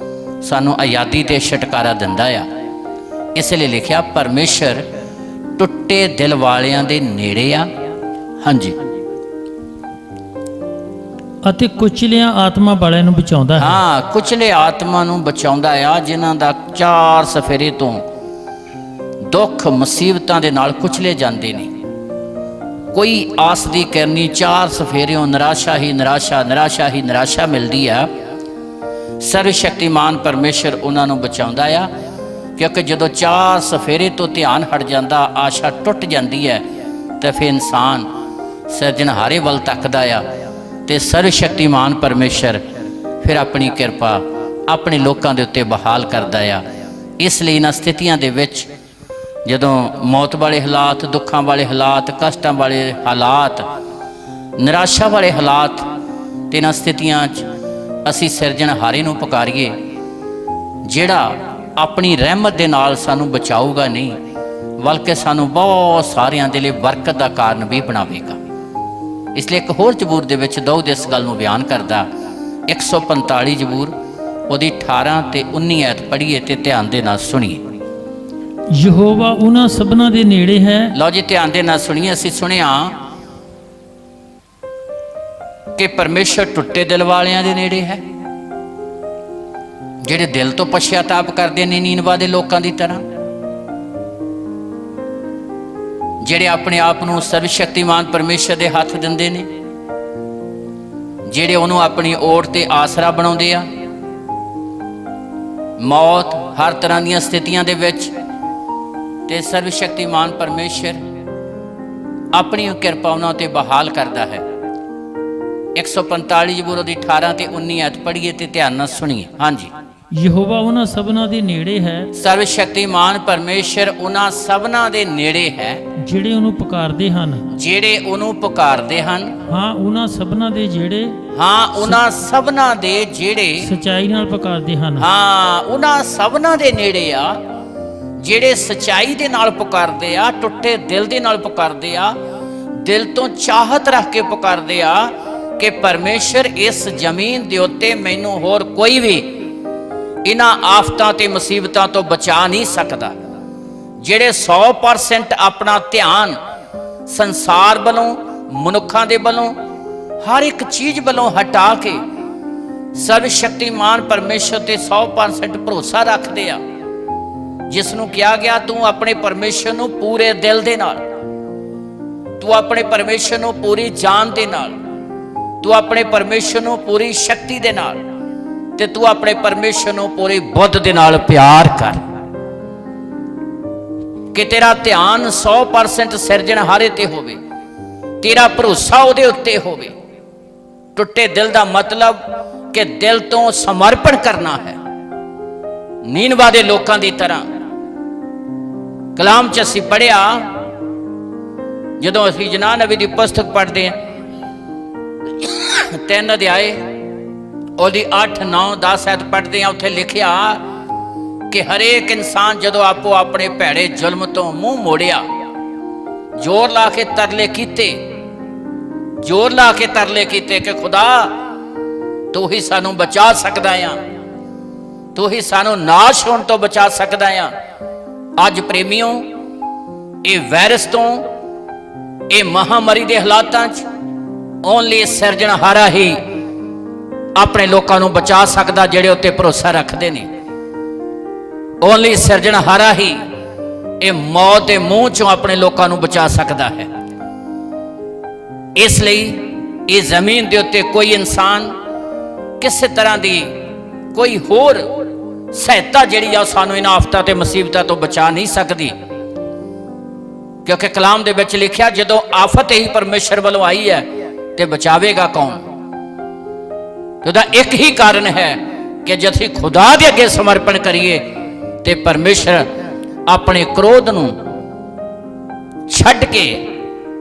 ਸਾਨੂੰ ਆਜ਼ਾਦੀ ਤੇ ਛੁਟਕਾਰਾ ਦਿੰਦਾ ਆ। ਇਸ ਲਈ ਲਿਖਿਆ, ਪਰਮੇਸ਼ਰ ਟੁੱਟੇ ਦਿਲ ਵਾਲਿਆਂ ਦੇ ਨੇੜੇ ਆ। ਹਾਂਜੀ, ਅਤੇ ਕੁਚਲਿਆਂ ਆਤਮਾ ਵਾਲਿਆਂ ਨੂੰ ਬਚਾਉਂਦਾ ਹੈ। ਹਾਂ, ਕੁਚਲੇ ਆਤਮਾ ਨੂੰ ਬਚਾਉਂਦਾ ਆ, ਜਿਨ੍ਹਾਂ ਦਾ 4 ਸਫੇਰੇ ਤੋਂ ਦੁੱਖ ਮੁਸੀਬਤਾਂ ਦੇ ਨਾਲ ਕੁਚਲੇ ਜਾਂਦੇ ਨੇ। ਕੋਈ ਆਸ ਦੀ ਕਿਰਨੀ 4 ਸਫੇਰਿਓਂ ਨਿਰਾਸ਼ਾ ਹੀ ਨਿਰਾਸ਼ਾ, ਨਿਰਾਸ਼ਾ ਹੀ ਨਿਰਾਸ਼ਾ ਮਿਲਦੀ ਆ। ਸਰਵ ਸ਼ਕਤੀਮਾਨ ਪਰਮੇਸ਼ਰ ਉਹਨਾਂ ਨੂੰ ਬਚਾਉਂਦਾ ਆ, ਕਿਉਂਕਿ ਜਦੋਂ 4 ਸਫੇਰੇ ਤੋਂ ਧਿਆਨ ਹਟ ਜਾਂਦਾ, ਆਸ਼ਾ ਟੁੱਟ ਜਾਂਦੀ ਹੈ, ਤਾਂ ਫਿਰ ਇਨਸਾਨ ਸਿਰਜਣਹਾਰੇ ਵੱਲ ਤੱਕਦਾ ਆ, ਤੇ ਸਰਵ ਸ਼ਕਤੀਮਾਨ ਪਰਮੇਸ਼ਰ ਫਿਰ ਆਪਣੀ ਕਿਰਪਾ ਆਪਣੇ ਲੋਕਾਂ ਦੇ ਉੱਤੇ ਬਹਾਲ ਕਰਦਾ ਆ। ਇਸ ਲਈ ਇਹਨਾਂ ਸਥਿਤੀਆਂ ਦੇ ਵਿੱਚ ਜਦੋਂ ਮੌਤ ਵਾਲੇ ਹਾਲਾਤ, ਦੁੱਖਾਂ ਵਾਲੇ ਹਾਲਾਤ, ਕਸ਼ਟਾਂ ਵਾਲੇ ਹਾਲਾਤ, ਨਿਰਾਸ਼ਾ ਵਾਲੇ ਹਾਲਾਤ, ਤੇ ਇਹਨਾਂ ਸਥਿਤੀਆਂ 'ਚ ਅਸੀਂ ਸਿਰਜਣਹਾਰੇ ਨੂੰ ਪੁਕਾਰੀਏ, ਜਿਹੜਾ ਆਪਣੀ ਰਹਿਮਤ ਦੇ ਨਾਲ ਸਾਨੂੰ ਬਚਾਊਗਾ ਨਹੀਂ, ਬਲਕਿ ਸਾਨੂੰ ਬਹੁਤ ਸਾਰਿਆਂ ਦੇ ਲਈ ਬਰਕਤ ਦਾ ਕਾਰਨ ਵੀ ਬਣਾਵੇਗਾ। ਇਸ ਲਈ ਇੱਕ ਹੋਰ ਜ਼ਬੂਰ ਦੇ ਵਿੱਚ ਦਾਊਦ ਇਸ ਗੱਲ ਨੂੰ ਬਿਆਨ ਕਰਦਾ। 145 ਜ਼ਬੂਰ ਉਹਦੀ 18 ਤੇ 19 ਐਤ ਪੜ੍ਹੀਏ ਤੇ ਧਿਆਨ ਦੇ ਨਾਲ ਸੁਣੀਏ। ਯਹੋਵਾ ਉਹਨਾਂ ਸਭਨਾਂ ਦੇ ਨੇੜੇ ਹੈ। ਲਓ ਜੀ, ਧਿਆਨ ਦੇ ਨਾਲ ਸੁਣੀਏ। ਅਸੀਂ ਸੁਣਿਆ ਕਿ ਪਰਮੇਸ਼ਰ ਟੁੱਟੇ ਦਿਲ ਵਾਲਿਆਂ ਦੇ ਨੇੜੇ ਹੈ, ਜਿਹੜੇ ਦਿਲ ਤੋਂ ਪਛਤਾਪ ਕਰਦੇ ਨੇ, ਨੀਨਵਾ ਦੇ ਲੋਕਾਂ ਦੀ ਤਰ੍ਹਾਂ, ਜਿਹੜੇ ਆਪਣੇ ਆਪ ਨੂੰ ਸਰਵਸ਼ਕਤੀਮਾਨ ਪਰਮੇਸ਼ਰ ਦੇ ਹੱਥ ਦਿੰਦੇ ਨੇ, ਜਿਹੜੇ ਉਹਨੂੰ ਆਪਣੀ ਓਟ ਤੇ ਆਸਰਾ ਬਣਾਉਂਦੇ ਆ। ਮੌਤ ਹਰ ਤਰ੍ਹਾਂ ਦੀਆਂ ਸਥਿਤੀਆਂ ਦੇ ਵਿੱਚ ਤੇ ਸਰਵਸ਼ਕਤੀਮਾਨ ਪਰਮੇਸ਼ਰ ਆਪਣੀ ਕਿਰਪਾ ਉਹਨਾਂ ਤੇ ਬਹਾਲ ਕਰਦਾ ਹੈ। 145 ਜ਼ਬੂਰ ਦੀ 18 ਤੇ 19 ਐਤ ਪੜ੍ਹੀਏ ਤੇ ਧਿਆਨ ਨਾਲ ਸੁਣੀਏ। ਹਾਂਜੀ। ਯਹੋਵਾ ਉਹਨਾਂ ਸਭਨਾਂ ਦੇ ਨੇੜੇ ਹੈ, ਸਰਵਸ਼ਕਤੀਮਾਨ ਪਰਮੇਸ਼ਰ ਉਹਨਾਂ ਸਭਨਾਂ ਦੇ ਨੇੜੇ ਹੈ, ਜਿਹੜੇ ਉਹਨੂੰ ਪੁਕਾਰਦੇ ਹਨ। ਜਿਹੜੇ ਉਹਨੂੰ ਪੁਕਾਰਦੇ ਹਨ। ਹਾਂ, ਉਹਨਾਂ ਸਭਨਾਂ ਦੇ ਜਿਹੜੇ ਹਾਂ, ਉਹਨਾਂ ਸਭਨਾਂ ਦੇ ਜਿਹੜੇ ਸਚਾਈ ਨਾਲ ਪੁਕਾਰਦੇ ਹਨ। ਹਾਂ, ਉਹਨਾਂ ਸਭਨਾਂ ਦੇ ਨੇੜੇ ਆ, ਜਿਹੜੇ ਸਚਾਈ ਦੇ ਨਾਲ ਪੁਕਾਰਦੇ ਆ, ਟੁੱਟੇ ਦਿਲ ਦੇ ਨਾਲ ਪੁਕਾਰਦੇ ਆ, ਦਿਲ ਤੋਂ ਚਾਹਤ ਰੱਖ ਕੇ ਪੁਕਾਰਦੇ ਆ ਕਿ ਪਰਮੇਸ਼ਰ ਇਸ ਜ਼ਮੀਨ ਦੇ ਉੱਤੇ ਮੈਨੂੰ ਹੋਰ ਕੋਈ ਵੀ ਇਹਨਾਂ ਆਫਤਾਂ ਤੇ ਮੁਸੀਬਤਾਂ ਤੋਂ ਬਚਾ ਨਹੀਂ ਸਕਦਾ। ਜਿਹੜੇ 100% ਆਪਣਾ ਧਿਆਨ ਸੰਸਾਰ ਵੱਲੋਂ, ਮਨੁੱਖਾਂ ਦੇ ਵੱਲੋਂ, ਹਰ ਇੱਕ ਚੀਜ਼ ਵੱਲੋਂ ਹਟਾ ਕੇ ਸਰਵਸ਼ਕਤੀਮਾਨ ਪਰਮੇਸ਼ਰ ਤੇ 100% ਭਰੋਸਾ ਰੱਖਦੇ ਆ, ਜਿਸ ਨੂੰ ਕਿਹਾ ਗਿਆ ਤੂੰ ਆਪਣੇ ਪਰਮੇਸ਼ਰ ਨੂੰ ਪੂਰੇ ਦਿਲ ਦੇ ਨਾਲ, ਤੂੰ ਆਪਣੇ ਪਰਮੇਸ਼ਰ ਨੂੰ ਪੂਰੀ ਜਾਨ ਦੇ ਨਾਲ, ਤੂੰ ਆਪਣੇ ਪਰਮੇਸ਼ਰ ਨੂੰ ਪੂਰੀ ਸ਼ਕਤੀ ਦੇ ਨਾਲ, ਤੇ ਤੂੰ ਆਪਣੇ ਪਰਮੇਸ਼ਰ ਨੂੰ ਪੂਰੀ ਬੁੱਧ ਦੇ ਨਾਲ ਪਿਆਰ ਕਰ। ਕਿ ਤੇਰਾ ਧਿਆਨ 100% ਸਿਰਜਣਹਾਰੇ ਤੇ ਹੋਵੇ, ਤੇਰਾ ਭਰੋਸਾ ਉਹਦੇ ਉੱਤੇ ਹੋਵੇ। ਟੁੱਟੇ ਦਿਲ ਦਾ ਮਤਲਬ ਕਿ ਦਿਲ ਤੋਂ ਸਮਰਪਣ ਕਰਨਾ ਹੈ, ਨੀਨਵਾ ਦੇ ਲੋਕਾਂ ਦੀ ਤਰ੍ਹਾਂ। ਕਲਾਮ 'ਚ ਅਸੀਂ ਪੜ੍ਹਿਆ, ਜਦੋਂ ਅਸੀਂ ਯਨਾਹ ਨਬੀ ਦੀ ਪੁਸਤਕ ਪੜ੍ਹਦੇ ਹਾਂ, 3 ਅਧਿਆਏ ਉਹਦੀ 8, 9, 10 ਐਤ ਪੜ੍ਹਦੇ ਹਾਂ, ਉੱਥੇ ਲਿਖਿਆ ਕਿ ਹਰੇਕ ਇਨਸਾਨ ਜਦੋਂ ਆਪੋ ਆਪਣੇ ਭੈੜੇ ਜ਼ੁਲਮ ਤੋਂ ਮੂੰਹ ਮੋੜਿਆ, ਜ਼ੋਰ ਲਾ ਕੇ ਤਰਲੇ ਕੀਤੇ, ਜ਼ੋਰ ਲਾ ਕੇ ਤਰਲੇ ਕੀਤੇ ਕਿ ਖੁਦਾ ਤੂੰ ਹੀ ਸਾਨੂੰ ਬਚਾ ਸਕਦਾ ਆ, ਤੂੰ ਹੀ ਸਾਨੂੰ ਨਾਸ਼ ਹੋਣ ਤੋਂ ਬਚਾ ਸਕਦਾ ਆ। ਅੱਜ ਪ੍ਰੇਮੀਓ, ਇਹ ਵਾਇਰਸ ਤੋਂ, ਇਹ ਮਹਾਮਾਰੀ ਦੇ ਹਾਲਾਤਾਂ 'ਚ ਓਨਲੀ ਸਿਰਜਣਹਾਰਾ ਹੀ ਆਪਣੇ ਲੋਕਾਂ ਨੂੰ ਬਚਾ ਸਕਦਾ, ਜਿਹੜੇ ਉੱਤੇ ਭਰੋਸਾ ਰੱਖਦੇ ਨੇ। ਓਨਲੀ ਸਿਰਜਣਹਾਰਾ ਹੀ ਇਹ ਮੌਤ ਦੇ ਮੂੰਹ 'ਚੋਂ ਆਪਣੇ ਲੋਕਾਂ ਨੂੰ ਬਚਾ ਸਕਦਾ ਹੈ। ਇਸ ਲਈ ਇਹ ਜ਼ਮੀਨ ਦੇ ਉੱਤੇ ਕੋਈ ਇਨਸਾਨ ਕਿਸੇ ਤਰ੍ਹਾਂ ਦੀ ਕੋਈ ਹੋਰ ਸਹਾਇਤਾ ਜਿਹੜੀ ਆ ਸਾਨੂੰ ਇਹਨਾਂ ਆਫਤਾਂ ਤੇ ਮੁਸੀਬਤਾਂ ਤੋਂ ਬਚਾ ਨਹੀਂ ਸਕਦੀ, ਕਿਉਂਕਿ ਕਲਾਮ ਦੇ ਵਿੱਚ ਲਿਖਿਆ ਜਦੋਂ ਆਫਤ ਹੀ ਪਰਮੇਸ਼ਰ ਵੱਲੋਂ ਆਈ ਹੈ ਤੇ ਬਚਾਵੇਗਾ ਕੌਣ? ਉਹਦਾ ਇੱਕ ਹੀ ਕਾਰਨ ਹੈ ਕਿ ਜਦ ਅਸੀਂ ਖੁਦਾ ਦੇ ਅੱਗੇ ਸਮਰਪਣ ਕਰੀਏ ਤੇ ਪਰਮੇਸ਼ਰ ਆਪਣੇ ਕ੍ਰੋਧ ਨੂੰ ਛੱਡ ਕੇ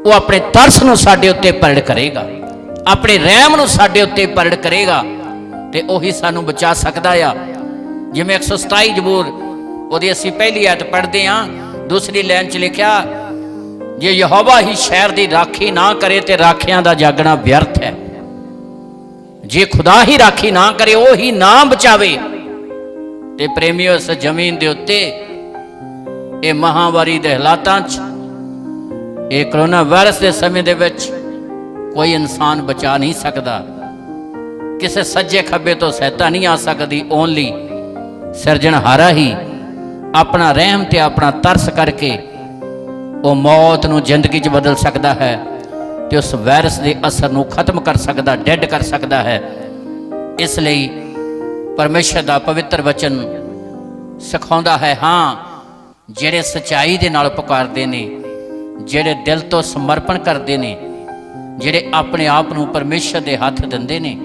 ਉਹ ਆਪਣੇ ਤਰਸ ਨੂੰ ਸਾਡੇ ਉੱਤੇ ਪ੍ਰਗਟ ਕਰੇਗਾ, ਆਪਣੇ ਰਹਿਮ ਨੂੰ ਸਾਡੇ ਉੱਤੇ ਪ੍ਰਗਟ ਕਰੇਗਾ, ਤੇ ਉਹੀ ਸਾਨੂੰ ਬਚਾ ਸਕਦਾ ਆ। ਜਿਵੇਂ 127 ਜ਼ਬੂਰ ਉਹਦੀ ਅਸੀਂ ਪਹਿਲੀ ਆਇਤ ਪੜ੍ਹਦੇ ਹਾਂ, ਦੂਸਰੀ ਲਾਈਨ 'ਚ ਲਿਖਿਆ, ਜੇ ਯਹੋਵਾ ਹੀ ਸ਼ਹਿਰ ਦੀ ਰਾਖੀ ਨਾ ਕਰੇ ਤੇ ਰਾਖਿਆਂ ਦਾ ਜਾਗਣਾ ਵਿਅਰਥ ਹੈ। ਜੇ ਖੁਦਾ ਹੀ ਰਾਖੀ ਨਾ ਕਰੇ, ਉਹ ਹੀ ਨਾ ਬਚਾਵੇ, ਤੇ ਪ੍ਰੇਮੀਓ ਇਸ ਜ਼ਮੀਨ ਦੇ ਉੱਤੇ ਇਹ ਮਹਾਮਾਰੀ ਦੇ ਹਾਲਾਤਾਂ 'ਚ, ਇਹ ਕਰੋਨਾ ਵਾਇਰਸ ਦੇ ਸਮੇਂ ਦੇ ਵਿੱਚ ਕੋਈ ਇਨਸਾਨ ਬਚਾ ਨਹੀਂ ਸਕਦਾ। ਕਿਸੇ ਸੱਜੇ ਖੱਬੇ ਤੋਂ ਸਹਾਇਤਾ ਨਹੀਂ ਆ ਸਕਦੀ। ਓਨਲੀ ਸਿਰਜਣਹਾਰਾ ਹੀ ਆਪਣਾ ਰਹਿਮ ਤੇ ਆਪਣਾ ਤਰਸ ਕਰਕੇ ਉਹ ਮੌਤ ਨੂੰ ਜ਼ਿੰਦਗੀ 'ਚ ਬਦਲ ਸਕਦਾ ਹੈ ਤੇ ਉਸ ਵਾਇਰਸ ਦੇ ਅਸਰ ਨੂੰ ਖਤਮ ਕਰ ਸਕਦਾ, ਡੈਡ ਕਰ ਸਕਦਾ ਹੈ। ਇਸ ਲਈ ਪਰਮੇਸ਼ਰ ਦਾ ਪਵਿੱਤਰ ਵਚਨ ਸਿਖਾਉਂਦਾ ਹੈ, ਹਾਂ, ਜਿਹੜੇ ਸੱਚਾਈ ਦੇ ਨਾਲ ਪੁਕਾਰਦੇ ਨੇ, ਜਿਹੜੇ ਦਿਲ ਤੋਂ ਸਮਰਪਣ ਕਰਦੇ ਨੇ, ਜਿਹੜੇ ਆਪਣੇ ਆਪ ਨੂੰ ਪਰਮੇਸ਼ਰ ਦੇ ਹੱਥ ਦਿੰਦੇ ਨੇ,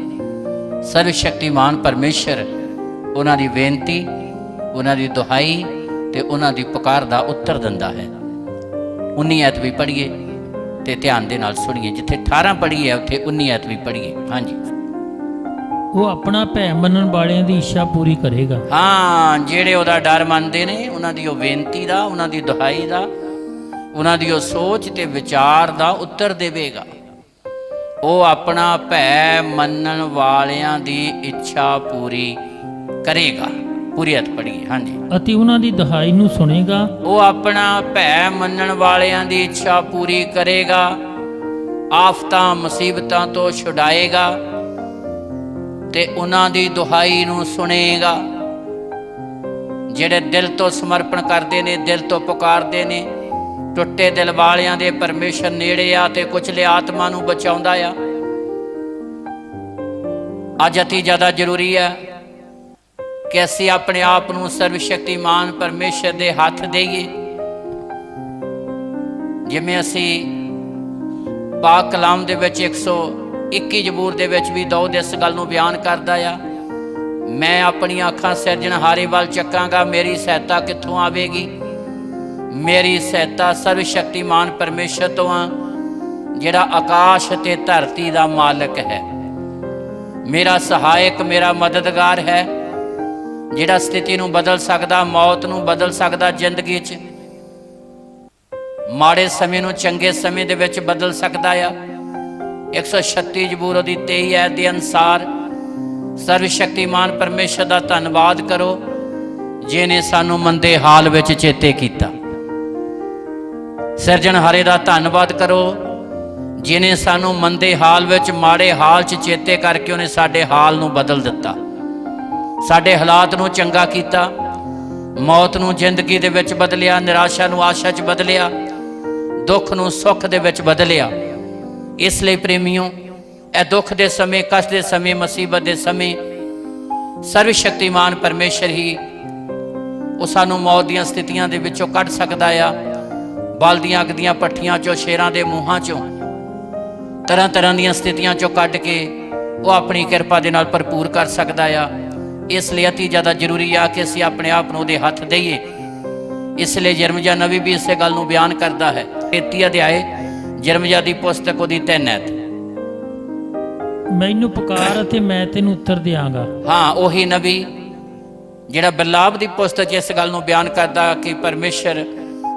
ਸਰਵਸ਼ਕਤੀਮਾਨ ਪਰਮੇਸ਼ਰ ਉਹਨਾਂ ਦੀ ਬੇਨਤੀ, ਉਹਨਾਂ ਦੀ ਦੁਹਾਈ ਤੇ ਉਹਨਾਂ ਦੀ ਪੁਕਾਰ ਦਾ ਉੱਤਰ ਦਿੰਦਾ ਹੈ। 19 ਐਤ ਵੀ ਪੜ੍ਹੀਏ ਤੇ ਧਿਆਨ ਦੇ ਨਾਲ ਸੁਣੀਏ। ਜਿੱਥੇ 18 ਪੜ੍ਹੀਏ ਉੱਥੇ 19 ਐਤ ਵੀ ਪੜ੍ਹੀਏ। ਹਾਂਜੀ। ਉਹ ਆਪਣਾ ਭੈ ਮੰਨਣ ਵਾਲਿਆਂ ਦੀ ਇੱਛਾ ਪੂਰੀ ਕਰੇਗਾ। ਹਾਂ, ਜਿਹੜੇ ਉਹਦਾ ਡਰ ਮੰਨਦੇ ਨੇ ਉਹਨਾਂ ਦੀ ਉਹ ਬੇਨਤੀ ਦਾ, ਉਹਨਾਂ ਦੀ ਦੁਹਾਈ ਦਾ, ਉਹਨਾਂ ਦੀ ਉਹ ਸੋਚ ਤੇ ਵਿਚਾਰ ਦਾ ਉੱਤਰ ਦੇਵੇਗਾ। ਉਹ ਆਪਣਾ ਭੈ ਮੰਨਣ ਵਾਲਿਆਂ ਦੀ ਇੱਛਾ ਪੂਰੀ ਕਰੇਗਾ। ਪੂਰੀ ਹੱਥ ਪੜੀਏ। ਹਾਂਜੀ। ਅਤੇ ਉਹਨਾਂ ਦੀ ਦੁਹਾਈ ਨੂੰ ਸੁਣੇਗਾ। ਉਹ ਆਪਣਾ ਭੈ ਮੰਨਣ ਵਾਲਿਆਂ ਦੀ ਇੱਛਾ ਪੂਰੀ ਕਰੇਗਾ, ਆਫਤਾਂ ਮੁਸੀਬਤਾਂ ਤੋਂ ਛੁਡਾਏਗਾ ਤੇ ਉਹਨਾਂ ਦੀ ਦੁਹਾਈ ਨੂੰ ਸੁਣੇਗਾ। ਜਿਹੜੇ ਦਿਲ ਤੋਂ ਸਮਰਪਣ ਕਰਦੇ ਨੇ, ਦਿਲ ਤੋਂ ਪੁਕਾਰਦੇ ਨੇ, ਟੁੱਟੇ ਦਿਲ ਵਾਲਿਆਂ ਦੇ ਪਰਮੇਸ਼ਰ ਨੇੜੇ ਆ ਤੇ ਕੁਚਲੇ ਆਤਮਾ ਨੂੰ ਬਚਾਉਂਦਾ ਆ। ਅੱਜ ਅਤੀ ਜ਼ਿਆਦਾ ਜ਼ਰੂਰੀ ਹੈ ਕਿ ਅਸੀਂ ਆਪਣੇ ਆਪ ਨੂੰ ਸਰਵਸ਼ਕਤੀਮਾਨ ਪਰਮੇਸ਼ਰ ਦੇ ਹੱਥ ਦੇਈਏ। ਜਿਵੇਂ ਅਸੀਂ ਪਾਕ ਕਲਾਮ ਦੇ ਵਿੱਚ 121 ਜ਼ਬੂਰ ਦੇ ਵਿੱਚ ਵੀ ਦਾਊਦ ਇਸ ਗੱਲ ਨੂੰ ਬਿਆਨ ਕਰਦਾ ਆ, ਮੈਂ ਆਪਣੀਆਂ ਅੱਖਾਂ ਸਿਰਜਣਹਾਰੇ ਵੱਲ ਚੱਕਾਂਗਾ, ਮੇਰੀ ਸਹਾਇਤਾ ਕਿੱਥੋਂ ਆਵੇਗੀ? ਮੇਰੀ ਸਹਾਇਤਾ ਸਰਵਸ਼ਕਤੀਮਾਨ ਪਰਮੇਸ਼ਰ ਤੋਂ ਆ, ਜਿਹੜਾ ਆਕਾਸ਼ ਤੇ ਧਰਤੀ ਦਾ ਮਾਲਕ ਹੈ। ਮੇਰਾ ਸਹਾਇਕ, ਮੇਰਾ ਮਦਦਗਾਰ ਹੈ, ਜਿਹੜਾ ਸਥਿਤੀ ਨੂੰ ਬਦਲ ਸਕਦਾ, ਮੌਤ ਨੂੰ ਬਦਲ ਸਕਦਾ, ਜ਼ਿੰਦਗੀ 'ਚ ਮਾੜੇ ਸਮੇਂ ਨੂੰ ਚੰਗੇ ਸਮੇਂ ਦੇ ਵਿੱਚ ਬਦਲ ਸਕਦਾ ਆ। 136 ਜ਼ਬੂਰ ਉਹਦੀ 23 ਐਤ ਦੇ ਅਨੁਸਾਰ ਸਰਵਸ਼ਕਤੀਮਾਨ ਪਰਮੇਸ਼ਰ ਦਾ ਧੰਨਵਾਦ ਕਰੋ, ਜਿਹਨੇ ਸਾਨੂੰ ਮੰਦੇ ਹਾਲ ਵਿੱਚ ਚੇਤੇ ਕੀਤਾ। ਸਿਰਜਣਹਾਰੇ ਦਾ ਧੰਨਵਾਦ ਕਰੋ, ਜਿਹਨੇ ਸਾਨੂੰ ਮੰਦੇ ਹਾਲ ਵਿੱਚ, ਮਾੜੇ ਹਾਲ 'ਚ ਚੇਤੇ ਕਰਕੇ ਉਹਨੇ ਸਾਡੇ ਹਾਲ ਨੂੰ ਬਦਲ ਦਿੱਤਾ, ਸਾਡੇ ਹਾਲਾਤ ਨੂੰ ਚੰਗਾ ਕੀਤਾ, ਮੌਤ ਨੂੰ ਜ਼ਿੰਦਗੀ ਦੇ ਵਿੱਚ ਬਦਲਿਆ, ਨਿਰਾਸ਼ਾ ਨੂੰ ਆਸ਼ਾ 'ਚ ਬਦਲਿਆ, ਦੁੱਖ ਨੂੰ ਸੁੱਖ ਦੇ ਵਿੱਚ ਬਦਲਿਆ। ਇਸ ਲਈ ਪ੍ਰੇਮੀਓ, ਇਹ ਦੁੱਖ ਦੇ ਸਮੇਂ, ਕਸ਼ਟ ਦੇ ਸਮੇਂ, ਮੁਸੀਬਤ ਦੇ ਸਮੇਂ ਸਰਵਸ਼ਕਤੀਮਾਨ ਪਰਮੇਸ਼ਰ ਹੀ ਉਹ ਸਾਨੂੰ ਮੌਤ ਦੀਆਂ ਸਥਿਤੀਆਂ ਦੇ ਵਿੱਚੋਂ ਕੱਢ ਸਕਦਾ ਆ। ਬਲਦੀਆਂ ਅੱਗ ਦੀਆਂ ਭੱਠੀਆਂ 'ਚੋਂ, ਸ਼ੇਰਾਂ ਦੇ ਮੂੰਹਾਂ 'ਚੋਂ, ਤਰ੍ਹਾਂ ਤਰ੍ਹਾਂ ਦੀਆਂ ਸਥਿਤੀਆਂ 'ਚੋਂ ਕੱਢ ਕੇ ਉਹ ਆਪਣੀ ਕਿਰਪਾ ਦੇ ਨਾਲ ਭਰਪੂਰ ਕਰ ਸਕਦਾ ਆ। ਇਸ ਲਈ ਅਤੀ ਜ਼ਿਆਦਾ ਜ਼ਰੂਰੀ ਆ ਕਿ ਅਸੀਂ ਆਪਣੇ ਆਪ ਨੂੰ ਉਹਦੇ ਹੱਥ ਦੇਈਏ। ਇਸ ਲਈ ਯਿਰਮਯਾ ਨਬੀ ਵੀ ਇਸੇ ਗੱਲ ਨੂੰ ਬਿਆਨ ਕਰਦਾ ਹੈ। 33 ਅਧਿਆਏ ਯਿਰਮਯਾ ਦੀ ਪੁਸਤਕ ਉਹਦੀ 3 ਐਤ। ਮੈਨੂੰ ਪੁਕਾਰ ਅਤੇ ਮੈਂ ਤੈਨੂੰ ਉੱਤਰ ਦਿਆਂਗਾ। ਹਾਂ, ਉਹੀ ਨਬੀ ਜਿਹੜਾ ਬਿਲਾਪ ਦੀ ਪੁਸਤਕ 'ਚ ਇਸ ਗੱਲ ਨੂੰ ਬਿਆਨ ਕਰਦਾ ਕਿ ਪਰਮੇਸ਼ਰ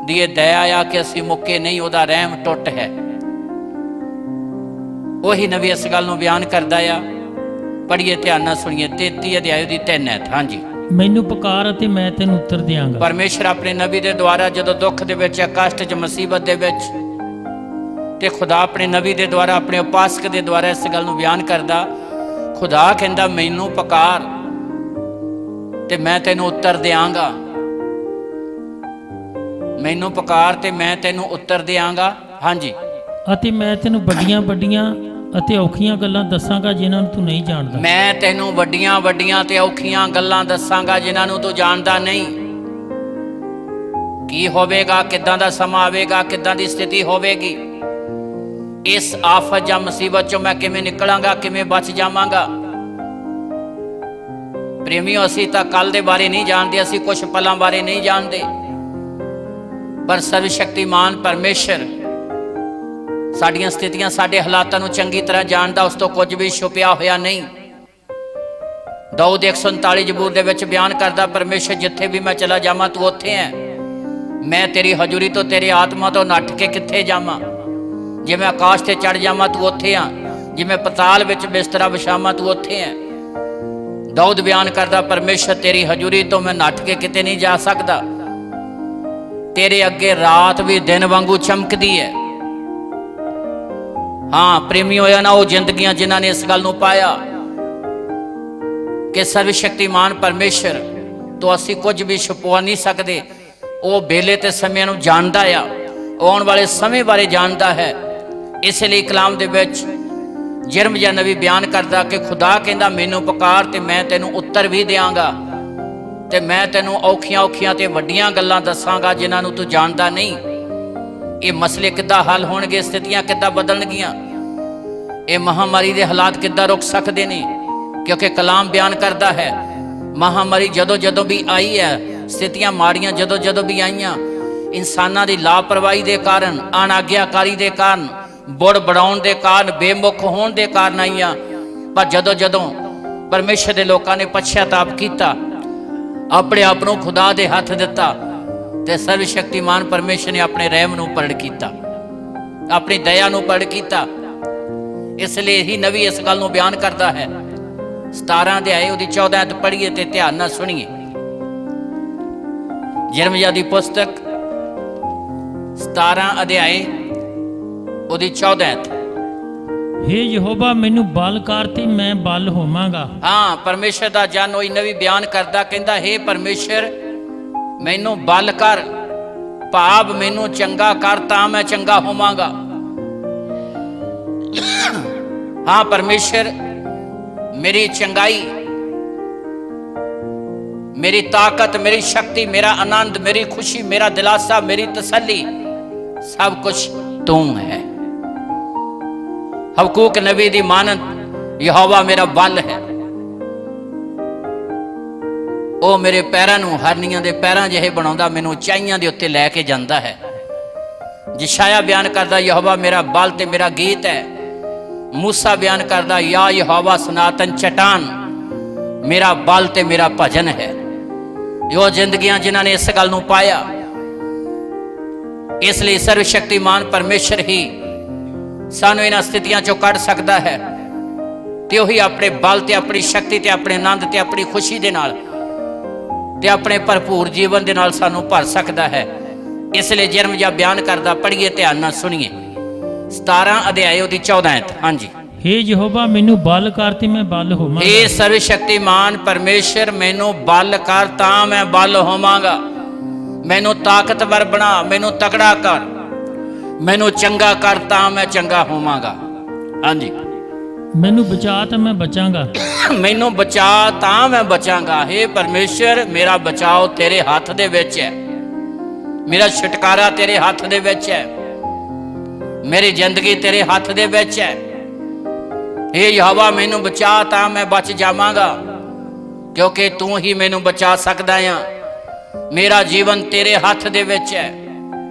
ਦੀ ਇਹ ਦਇਆ ਆ ਕਿ ਅਸੀਂ ਮੁੱਕੇ ਨਹੀਂ, ਉਹਦਾ ਰਹਿਮ ਟੁੱਟ ਹੈ। ਉਹੀ ਨਬੀ ਇਸ ਗੱਲ ਨੂੰ ਬਿਆਨ ਕਰਦਾ ਆ। ਪੜ੍ਹੀਏ, ਧਿਆਨ ਨਾਲ ਸੁਣੀਏ 33 ਅਧਿਆਏ ਦੀ 3 ਐਤ। ਹਾਂਜੀ। ਮੈਨੂੰ ਪੁਕਾਰ ਅਤੇ ਮੈਂ ਤੈਨੂੰ ਉੱਤਰ ਦਿਆਂਗਾ। ਪਰਮੇਸ਼ਰ ਆਪਣੇ ਨਬੀ ਦੇ ਦੁਆਰਾ ਜਦੋਂ ਦੁੱਖ ਦੇ ਵਿੱਚ, ਕਸ਼ਟ 'ਚ, ਮੁਸੀਬਤ ਦੇ ਵਿੱਚ, ਤੇ ਖੁਦਾ ਆਪਣੇ ਨਬੀ ਦੇ ਦੁਆਰਾ, ਆਪਣੇ ਉਪਾਸਕ ਦੇ ਦੁਆਰਾ ਇਸ ਗੱਲ ਨੂੰ ਬਿਆਨ ਕਰਦਾ। ਖੁਦਾ ਕਹਿੰਦਾ, ਮੈਨੂੰ ਪੁਕਾਰ ਤੇ ਮੈਂ ਤੈਨੂੰ ਉੱਤਰ ਦਿਆਂਗਾ। ਮੈਨੂੰ ਪੁਕਾਰ ਤੇ ਮੈਂ ਤੈਨੂੰ ਉੱਤਰ ਦਿਆਂਗਾ। ਹਾਂਜੀ। ਅਤੇ ਮੈਂ ਤੈਨੂੰ ਵੱਡੀਆਂ ਵੱਡੀਆਂ ਅਤੇ ਔਖੀਆਂ ਗੱਲਾਂ ਦੱਸਾਂਗਾ ਜਿਨ੍ਹਾਂ ਨੂੰ ਤੂੰ ਨਹੀਂ ਜਾਣਦਾ। ਮੈਂ ਤੈਨੂੰ ਵੱਡੀਆਂ ਵੱਡੀਆਂ ਤੇ ਔਖੀਆਂ ਗੱਲਾਂ ਦੱਸਾਂਗਾ ਜਿਨ੍ਹਾਂ ਨੂੰ ਤੂੰ ਜਾਣਦਾ ਨਹੀਂ। ਕੀ ਹੋਵੇਗਾ, ਕਿੱਦਾਂ ਦਾ ਸਮਾਂ ਆਵੇਗਾ, ਕਿੱਦਾਂ ਦੀ ਸਥਿਤੀ ਹੋਵੇਗੀ, ਇਸ ਆਫਤ ਜਾਂ ਮੁਸੀਬਤ 'ਚੋਂ ਮੈਂ ਕਿਵੇਂ ਨਿਕਲਾਂਗਾ, ਕਿਵੇਂ ਬਚ ਜਾਵਾਂਗਾ। ਪ੍ਰੇਮੀਓ, ਅਸੀਂ ਤਾਂ ਕੱਲ ਦੇ ਬਾਰੇ ਨਹੀਂ ਜਾਣਦੇ, ਅਸੀਂ ਕੁਝ ਪਲਾਂ ਬਾਰੇ ਨਹੀਂ ਜਾਣਦੇ, ਪਰ ਸਰਵਸ਼ਕਤੀਮਾਨ ਪਰਮੇਸ਼ਰ ਸਾਡੀਆਂ ਸਥਿਤੀਆਂ, ਸਾਡੇ ਹਾਲਾਤਾਂ ਨੂੰ ਚੰਗੀ ਤਰ੍ਹਾਂ ਜਾਣਦਾ। ਉਸ ਤੋਂ ਕੁਝ ਵੀ ਛੁਪਿਆ ਹੋਇਆ ਨਹੀਂ। ਦਾਊਦ 139 ਜ਼ਬੂਰ ਦੇ ਵਿੱਚ ਬਿਆਨ ਕਰਦਾ, ਪਰਮੇਸ਼ਰ ਜਿੱਥੇ ਵੀ ਮੈਂ ਚਲਾ ਜਾਵਾਂ ਤੂੰ ਉੱਥੇ ਹੈ। ਮੈਂ ਤੇਰੀ ਹਜ਼ੂਰੀ ਤੋਂ, ਤੇਰੀ ਆਤਮਾ ਤੋਂ ਨੱਠ ਕੇ ਕਿੱਥੇ ਜਾਵਾਂ? ਜਿਵੇਂ ਆਕਾਸ਼ ਤੇ ਚੜ ਜਾਵਾਂ ਤੂੰ ਉੱਥੇ ਆ, ਜਿਵੇਂ ਪਤਾਲ ਵਿੱਚ ਬਿਸਤਰਾ ਵਿਛਾਵਾਂ ਤੂੰ ਉੱਥੇ ਹੈ। ਦਾਊਦ ਬਿਆਨ ਕਰਦਾ, ਪਰਮੇਸ਼ਰ ਤੇਰੀ ਹਜ਼ੂਰੀ ਤੋਂ ਮੈਂ ਨੱਠ ਕੇ ਕਿਤੇ ਨਹੀਂ ਜਾ ਸਕਦਾ। ਤੇਰੇ ਅੱਗੇ ਰਾਤ ਵੀ ਦਿਨ ਵਾਂਗੂ ਚਮਕਦੀ ਹੈ। ਹਾਂ ਪ੍ਰੇਮੀ ਹੋਇਆ ਨਾ ਉਹ ਜ਼ਿੰਦਗੀਆਂ ਜਿਨ੍ਹਾਂ ਨੇ ਇਸ ਗੱਲ ਨੂੰ ਪਾਇਆ ਕਿ ਸਰਵਸ਼ਕਤੀਮਾਨ ਪਰਮੇਸ਼ਰ ਤੋਂ ਅਸੀਂ ਕੁਝ ਵੀ ਛੁਪਵਾ ਨਹੀਂ ਸਕਦੇ। ਉਹ ਵੇਲੇ ਤੇ ਸਮੇਂ ਨੂੰ ਜਾਣਦਾ ਆ, ਆਉਣ ਵਾਲੇ ਸਮੇਂ ਬਾਰੇ ਜਾਣਦਾ ਹੈ। ਇਸ ਲਈ ਕਲਾਮ ਦੇ ਵਿੱਚ ਯਿਰਮਯਾ ਨਬੀ ਬਿਆਨ ਕਰਦਾ ਕਿ ਖੁਦਾ ਕਹਿੰਦਾ, ਮੈਨੂੰ ਪੁਕਾਰ ਤੇ ਮੈਂ ਤੈਨੂੰ ਉੱਤਰ ਵੀ ਦਿਆਂਗਾ, ਤੇ ਮੈਂ ਤੈਨੂੰ ਔਖੀਆਂ ਔਖੀਆਂ ਤੇ ਵੱਡੀਆਂ ਗੱਲਾਂ ਦੱਸਾਂਗਾ ਜਿਨ੍ਹਾਂ ਨੂੰ ਤੂੰ ਜਾਣਦਾ ਨਹੀਂ। ਇਹ ਮਸਲੇ ਕਿੱਦਾਂ ਹੱਲ ਹੋਣਗੇ, ਸਥਿਤੀਆਂ ਕਿੱਦਾਂ ਬਦਲਣਗੀਆਂ, ਇਹ ਮਹਾਮਾਰੀ ਦੇ ਹਾਲਾਤ ਕਿੱਦਾਂ ਰੁਕ ਸਕਦੇ ਨੇ, ਕਿਉਂਕਿ ਕਲਾਮ ਬਿਆਨ ਕਰਦਾ ਹੈ ਮਹਾਮਾਰੀ ਜਦੋਂ ਜਦੋਂ ਵੀ ਆਈ ਹੈ, ਸਥਿਤੀਆਂ ਮਾੜੀਆਂ ਜਦੋਂ ਜਦੋਂ ਵੀ ਆਈਆਂ, ਇਨਸਾਨਾਂ ਦੀ ਲਾਪਰਵਾਹੀ ਦੇ ਕਾਰਨ, ਅਣਆਗਿਆਕਾਰੀ ਦੇ ਕਾਰਨ, ਬੁੜ ਬੜਾਉਣ ਦੇ ਕਾਰਨ, ਬੇਮੁਖ ਹੋਣ ਦੇ ਕਾਰਨ ਆਈਆਂ। ਪਰ ਜਦੋਂ ਜਦੋਂ परमेश्वर के लोगों ने पश्चाताप किया, अपने आप को खुदा के हथ दिता, ते सर्वशक्तिमान परमेश्वर ने अपने रहम को प्रगट किया, अपनी दया को प्रगट किया। इसलिए ही नबी इस गल को बयान करता है। 17 अध्याय उसकी 14 आयत पढ़िए ते ध्यान नाल सुनिए। यिर्मयाह दी पुस्तक 17 अध्याय उसकी 14 आयत। हे यहोवा मैनू बल कर ते मैं बल होवांगा। हाँ, परमेश्वर का जन वही नबी बयान करता, कहता हे परमेश्वर मैनू बल कर, भाव मैनू चंगा कर तां मैं चंगा होवांगा। हाँ परमेश्वर मेरी चंगाई, मेरी ताकत, मेरी शक्ति, मेरा आनंद, मेरी खुशी, मेरा दिलासा, मेरी तसल्ली सब कुछ तू है। हबकूक नबी दी मानत यहोवा मेरा बल है, ਉਹ मेरे पैरों ਨੂੰ ਹਰਨੀਆਂ ਦੇ ਪੈਰਾਂ ਜਿਹੇ ਬਣਾਉਂਦਾ, ਮੈਨੂੰ ਉਚਾਈਆਂ ਦੇ ਉੱਤੇ ਲੈ ਕੇ ਜਾਂਦਾ ਹੈ। ਯਸ਼ਾਇਆ ਬਿਆਨ ਕਰਦਾ ਯਹੋਵਾ ਮੇਰਾ ਬਲ ਤੇ ਮੇਰਾ ਗੀਤ ਹੈ। मूसा बयान करदा या यहोवा सनातन चट्टान मेरा बल ते मेरा भजन है। यो जिंदगियां जिन्होंने इस गल नूं पाया, इसलिए सर्वशक्तिमान परमेश्वर ही सानू इन्हां स्थितियां चों कढ सकदा है, ते ओही अपने बल ते अपनी शक्ति ते अपने आनंद ते अपनी खुशी दे नाल ते अपने भरपूर जीवन दे नाल सानू भर सकदा है। इसलिए यिर्मयाह बयान करदा, पढ़िए ध्यान नाल सुनिए 17 अध्याय उसकी 14 आयत। हाँ जी। हे यहोवा मैनू बल कर ते मैं बल होवांगा। हे सर्वशक्तिमान परमेश्वर मैनू बल कर तां मैं बल होवांगा। मैनू ताकतवर बना, मैनू तगड़ा कर, मैनू चंगा कर तां मैं चंगा होवांगा। हाँ जी। मैनू बचा तां मैं बचांगा। मैनू बचा तां मैं बचांगा। हे परमेश्वर मेरा बचाओ तेरे हाथ दे विच है, मेरा छुटकारा तेरे हाथ दे विच है, मेरी जिंदगी तेरे हाथ दे विच है। हे यहोवा मैनू बचा तां मैं बच जावांगा, क्योंकि तू ही मैनू बचा सकदा है। मेरा जीवन तेरे हाथ दे विच है।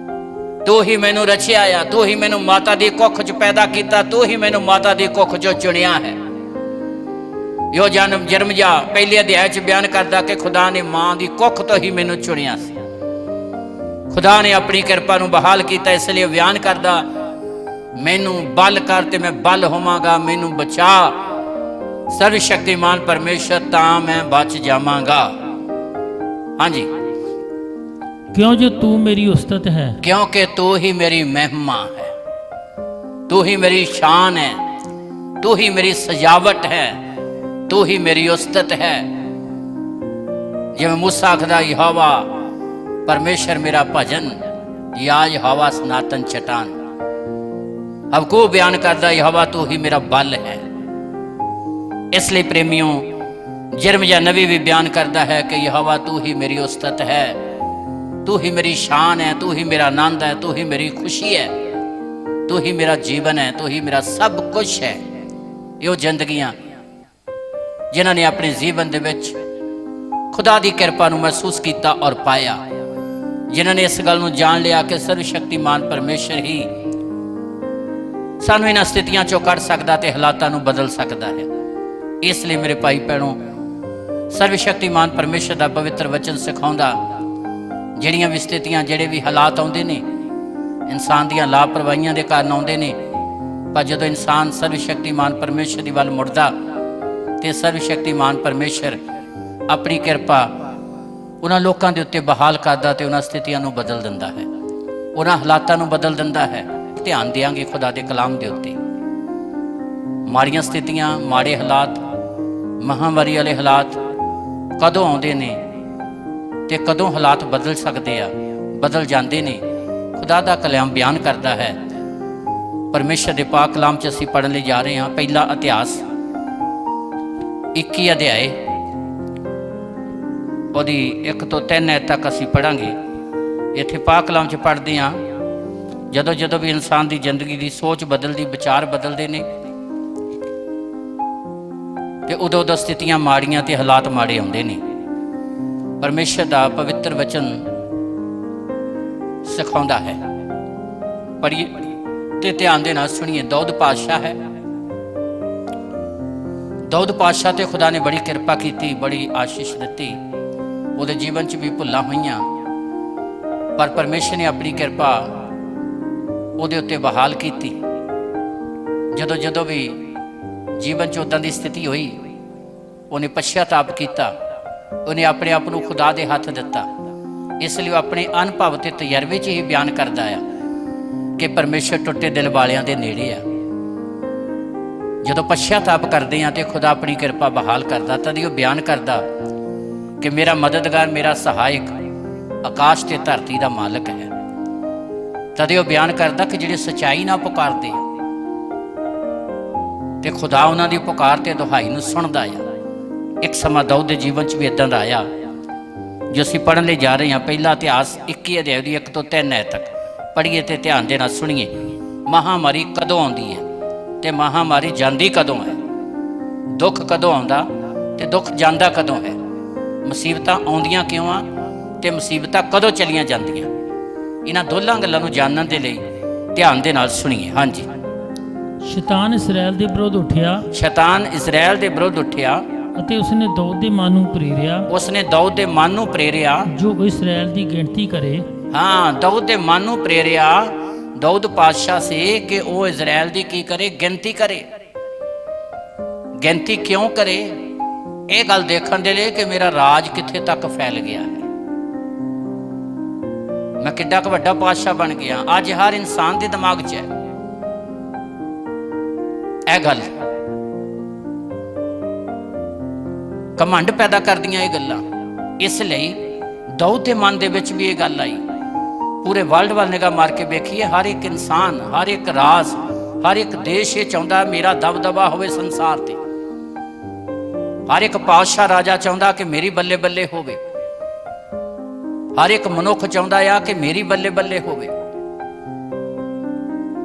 तू ही मैनू रचिया आ, तू ही मैनू माता दी कुख च पैदा किया, तू ही मैनू माता दी कुख चों चुनिया है। यो जन्म यिर्मयाह पहले अध्याय च बयान करदा कि खुदा ने मां दी कुख तो ही मैनू चुनिया सी। खुदा ने अपनी कृपा नूं बहाल किया, इसलिए बयान करदा मैनू बल कर ते मैं बल होवांगा, मैनू बचा सर्वशक्तिमान परमेश्वर तां मैं बच जावांगा। हाँ जी। क्यों जो तू मेरी उस्तत है, क्योंकि तू ही मेरी महिमा है, तू ही मेरी शान है, तू ही मेरी सजावट है, तू ही मेरी उस्तत है। जिवें मूसा आखदा यहोवा परमेश्वर मेरा भजन, या यहोवा सनातन चट्टान। हबकूक बयान करदा यहोवा तू ही मेरा बल है। इसलिए प्रेमियों यिर्मयाह नबी भी बयान करता है कि यहोवा तू ही मेरी उस्तत है, तू ही मेरी शान है, तू ही मेरा आनंद है, तू ही मेरी खुशी है, तू ही मेरा जीवन है, तू ही मेरा सब कुछ है। यो जिंदगियां जिन्होंने अपने जीवन दे विच खुदा दी कृपा नूं महसूस किया और पाया, जिन्होंने इस गल नूं जान लिया कि सर्वशक्तिमान परमेश्वर ही सानू इन्हां स्थितियां चों कढ सकदा ते हालातां नूं बदल सकदा है। इसलिए मेरे भाई भैणों सर्वशक्तिमान परमेश्वर का पवित्र वचन सिखाउंदा जिहड़ियां भी स्थितियां जिहड़े भी हालात आउंदे ने इंसान दीयां लापरवाहियां दे कारण आउंदे ने, पर जदों इंसान सर्वशक्तिमान परमेश्वर दी वल मुड़दा ते सर्वशक्तिमान परमेश्वर अपनी कृपा उन्हां लोकां दे उत्ते बहाल करदा ते उन्हां स्थितियां नूं बदल दिंदा है, उन्हां हालातां नूं बदल दिंदा है। ध्यान देंगे खुदा के कलाम के उत्ते। माड़ियां स्थितियां, माड़े हालात, महामारी वाले हालात कदों आउंदे ने ते कदों हालात बदल सकते आ, बदल जाते ने। खुदा का कलाम बयान करता है। परमेश्वर के पाक कलाम च असीं पढ़न लई जा रहे हैं। पहला इतिहास 21 अध्याय ਉਹਦੀ 1 ਤੋਂ 3 ਐਤ तक ਅਸੀਂ पढ़ांगे। इत्थे पाक कलाम च पढ़ते हैं ਜਦੋਂ ਜਦੋਂ भी इंसान की जिंदगी की सोच बदलती, विचार बदलते हैं तो उदों उदों स्थितियां माड़ियां ते हालात माड़े आउंदे ने। परमेश्वर का पवित्र वचन सिखाउंदा है। पढ़िए ते ध्यान दे नाल सुनिए। दाऊद पातशाह है दाऊद पातशाह ते खुदा ने बड़ी किरपा की, बड़ी आशीष दी। ਉਹਦੇ ਜੀਵਨ 'ਚ ਵੀ ਭੁੱਲਾਂ ਹੋਈਆਂ, ਪਰ ਪਰਮੇਸ਼ਰ ਨੇ ਆਪਣੀ ਕਿਰਪਾ ਉਹਦੇ ਉੱਤੇ ਬਹਾਲ ਕੀਤੀ। ਜਦੋਂ ਜਦੋਂ ਵੀ ਜੀਵਨ 'ਚ ਉੱਦਾਂ ਦੀ ਸਥਿਤੀ ਹੋਈ, ਉਹਨੇ ਪਛਤਾਪ ਕੀਤਾ, ਉਹਨੇ ਆਪਣੇ ਆਪ ਨੂੰ ਖੁਦਾ ਦੇ ਹੱਥ ਦਿੱਤਾ। ਇਸ ਲਈ ਉਹ ਆਪਣੇ ਅਨੁਭਵ ਤੇ ਤਜਰਬੇ 'ਚ ਹੀ ਬਿਆਨ ਕਰਦਾ ਆ ਕਿ ਪਰਮੇਸ਼ਰ ਟੁੱਟੇ ਦਿਲ ਵਾਲਿਆਂ ਦੇ ਨੇੜੇ ਆ। ਜਦੋਂ ਪਛਤਾਪ ਕਰਦੇ ਆ ਤੇ ਖੁਦਾ ਆਪਣੀ ਕਿਰਪਾ ਬਹਾਲ ਕਰਦਾ, ਤਦ ਉਹ ਬਿਆਨ ਕਰਦਾ ਕਿ ਮੇਰਾ ਮਦਦਗਾਰ, ਮੇਰਾ ਸਹਾਇਕ ਆਕਾਸ਼ ਤੇ ਧਰਤੀ ਦਾ ਮਾਲਕ ਹੈ। ਤਦ ਉਹ ਬਿਆਨ ਕਰਦਾ ਕਿ ਜਿਹੜੇ ਸੱਚਾਈ ਨਾਲ ਪੁਕਾਰਦੇ ਤੇ ਖੁਦਾ ਉਹਨਾਂ ਦੀ ਪੁਕਾਰ ਤੇ ਦੁਹਾਈ ਨੂੰ ਸੁਣਦਾ ਆ। ਇੱਕ ਸਮਾਂ ਦਾਊਦ ਦੇ ਜੀਵਨ 'ਚ ਵੀ ਇਦਾਂ ਦਾ ਆਇਆ, ਜੋ ਅਸੀਂ ਪੜ੍ਹਨ ਲਈ ਜਾ ਰਹੇ ਹਾਂ। ਪਹਿਲਾ ਇਤਿਹਾਸ 21 ਅਧਿਆਇ ਦੀ 1 ਤੋਂ 3 ਐਤ ਤੱਕ ਪੜ੍ਹੀਏ ਤੇ ਧਿਆਨ ਦੇ ਨਾਲ ਸੁਣੀਏ। ਮਹਾਂਮਾਰੀ ਕਦੋਂ ਆਉਂਦੀ ਹੈ ਤੇ ਮਹਾਂਮਾਰੀ ਜਾਂਦੀ ਕਦੋਂ ਹੈ? ਦੁੱਖ ਕਦੋਂ ਆਉਂਦਾ ਤੇ ਦੁੱਖ ਜਾਂਦਾ ਕਦੋਂ ਹੈ? ਮੁਸੀਬਤਾਂ ਆਉਂਦੀਆਂ ਕਿਉਂ ਆ ਤੇ ਮੁਸੀਬਤਾਂ ਕਦੋਂ ਚਲੀਆਂ ਜਾਂਦੀਆਂ? ਇਹਨਾਂ ਦੋਲਾਂ ਗੱਲਾਂ ਨੂੰ ਜਾਣਨ ਦੇ ਲਈ ਧਿਆਨ ਦੇ ਨਾਲ ਸੁਣੀਏ। ਹਾਂਜੀ। ਸ਼ੈਤਾਨ ਇਸਰਾਇਲ ਦੇ ਵਿਰੁੱਧ ਉੱਠਿਆ, ਸ਼ੈਤਾਨ ਇਸਰਾਇਲ ਦੇ ਵਿਰੁੱਧ ਉੱਠਿਆ ਅਤੇ ਉਸਨੇ ਦਾਊਦ ਦੇ ਮਨ ਨੂੰ ਪ੍ਰੇਰਿਆ, ਉਸਨੇ ਦਾਊਦ ਦੇ ਮਨ ਨੂੰ ਪ੍ਰੇਰਿਆ ਜੋ ਇਸਰਾਇਲ ਦੀ ਗਿਣਤੀ ਕਰੇ। ਹਾਂ, ਦਾਊਦ ਦੇ ਮਨ ਨੂੰ ਪ੍ਰੇਰਿਆ ਦਾਊਦ ਪਾਤਸ਼ਾਹ ਸੇ ਕਿ ਉਹ ਇਜ਼ਰਾइल ਦੀ ਕੀ ਕਰੇ? ਗਿਣਤੀ ਕਰੇ। ਗਿਣਤੀ ਕਿਉਂ ਕਰੇ? ਇਹ ਗੱਲ ਦੇਖਣ ਦੇ ਲਈ ਕਿ ਮੇਰਾ ਰਾਜ ਕਿੱਥੇ ਤੱਕ ਫੈਲ ਗਿਆ ਹੈ, ਮੈਂ ਕਿੱਡਾ ਕੁ ਵੱਡਾ ਪਾਤਸ਼ਾਹ ਬਣ ਗਿਆ। ਅੱਜ ਹਰ ਇਨਸਾਨ ਦੇ ਦਿਮਾਗ 'ਚ ਹੈ ਇਹ ਗੱਲ। ਕਮੰਡ ਪੈਦਾ ਕਰਦੀਆਂ ਇਹ ਗੱਲਾਂ। ਇਸ ਲਈ ਦਾਊਦ ਦੇ ਮਨ ਦੇ ਵਿੱਚ ਵੀ ਇਹ ਗੱਲ ਆਈ। ਪੂਰੇ ਵਰਲਡ ਵੱਲ ਨਿਗਾਹ ਮਾਰ ਕੇ ਵੇਖੀਏ, ਹਰ ਇੱਕ ਇਨਸਾਨ, ਹਰ ਇੱਕ ਰਾਜ, ਹਰ ਇੱਕ ਦੇਸ਼ ਇਹ ਚਾਹੁੰਦਾ ਮੇਰਾ ਦਬਦਬਾ ਹੋਵੇ ਸੰਸਾਰ ਤੇ। ਹਰ ਇੱਕ ਪਾਤਸ਼ਾਹ ਰਾਜਾ ਚਾਹੁੰਦਾ ਕਿ ਮੇਰੀ ਬੱਲੇ ਬੱਲੇ ਹੋਵੇ। ਹਰ ਇੱਕ ਮਨੁੱਖ ਚਾਹੁੰਦਾ ਆ ਕਿ ਮੇਰੀ ਬੱਲੇ ਬੱਲੇ ਹੋਵੇ।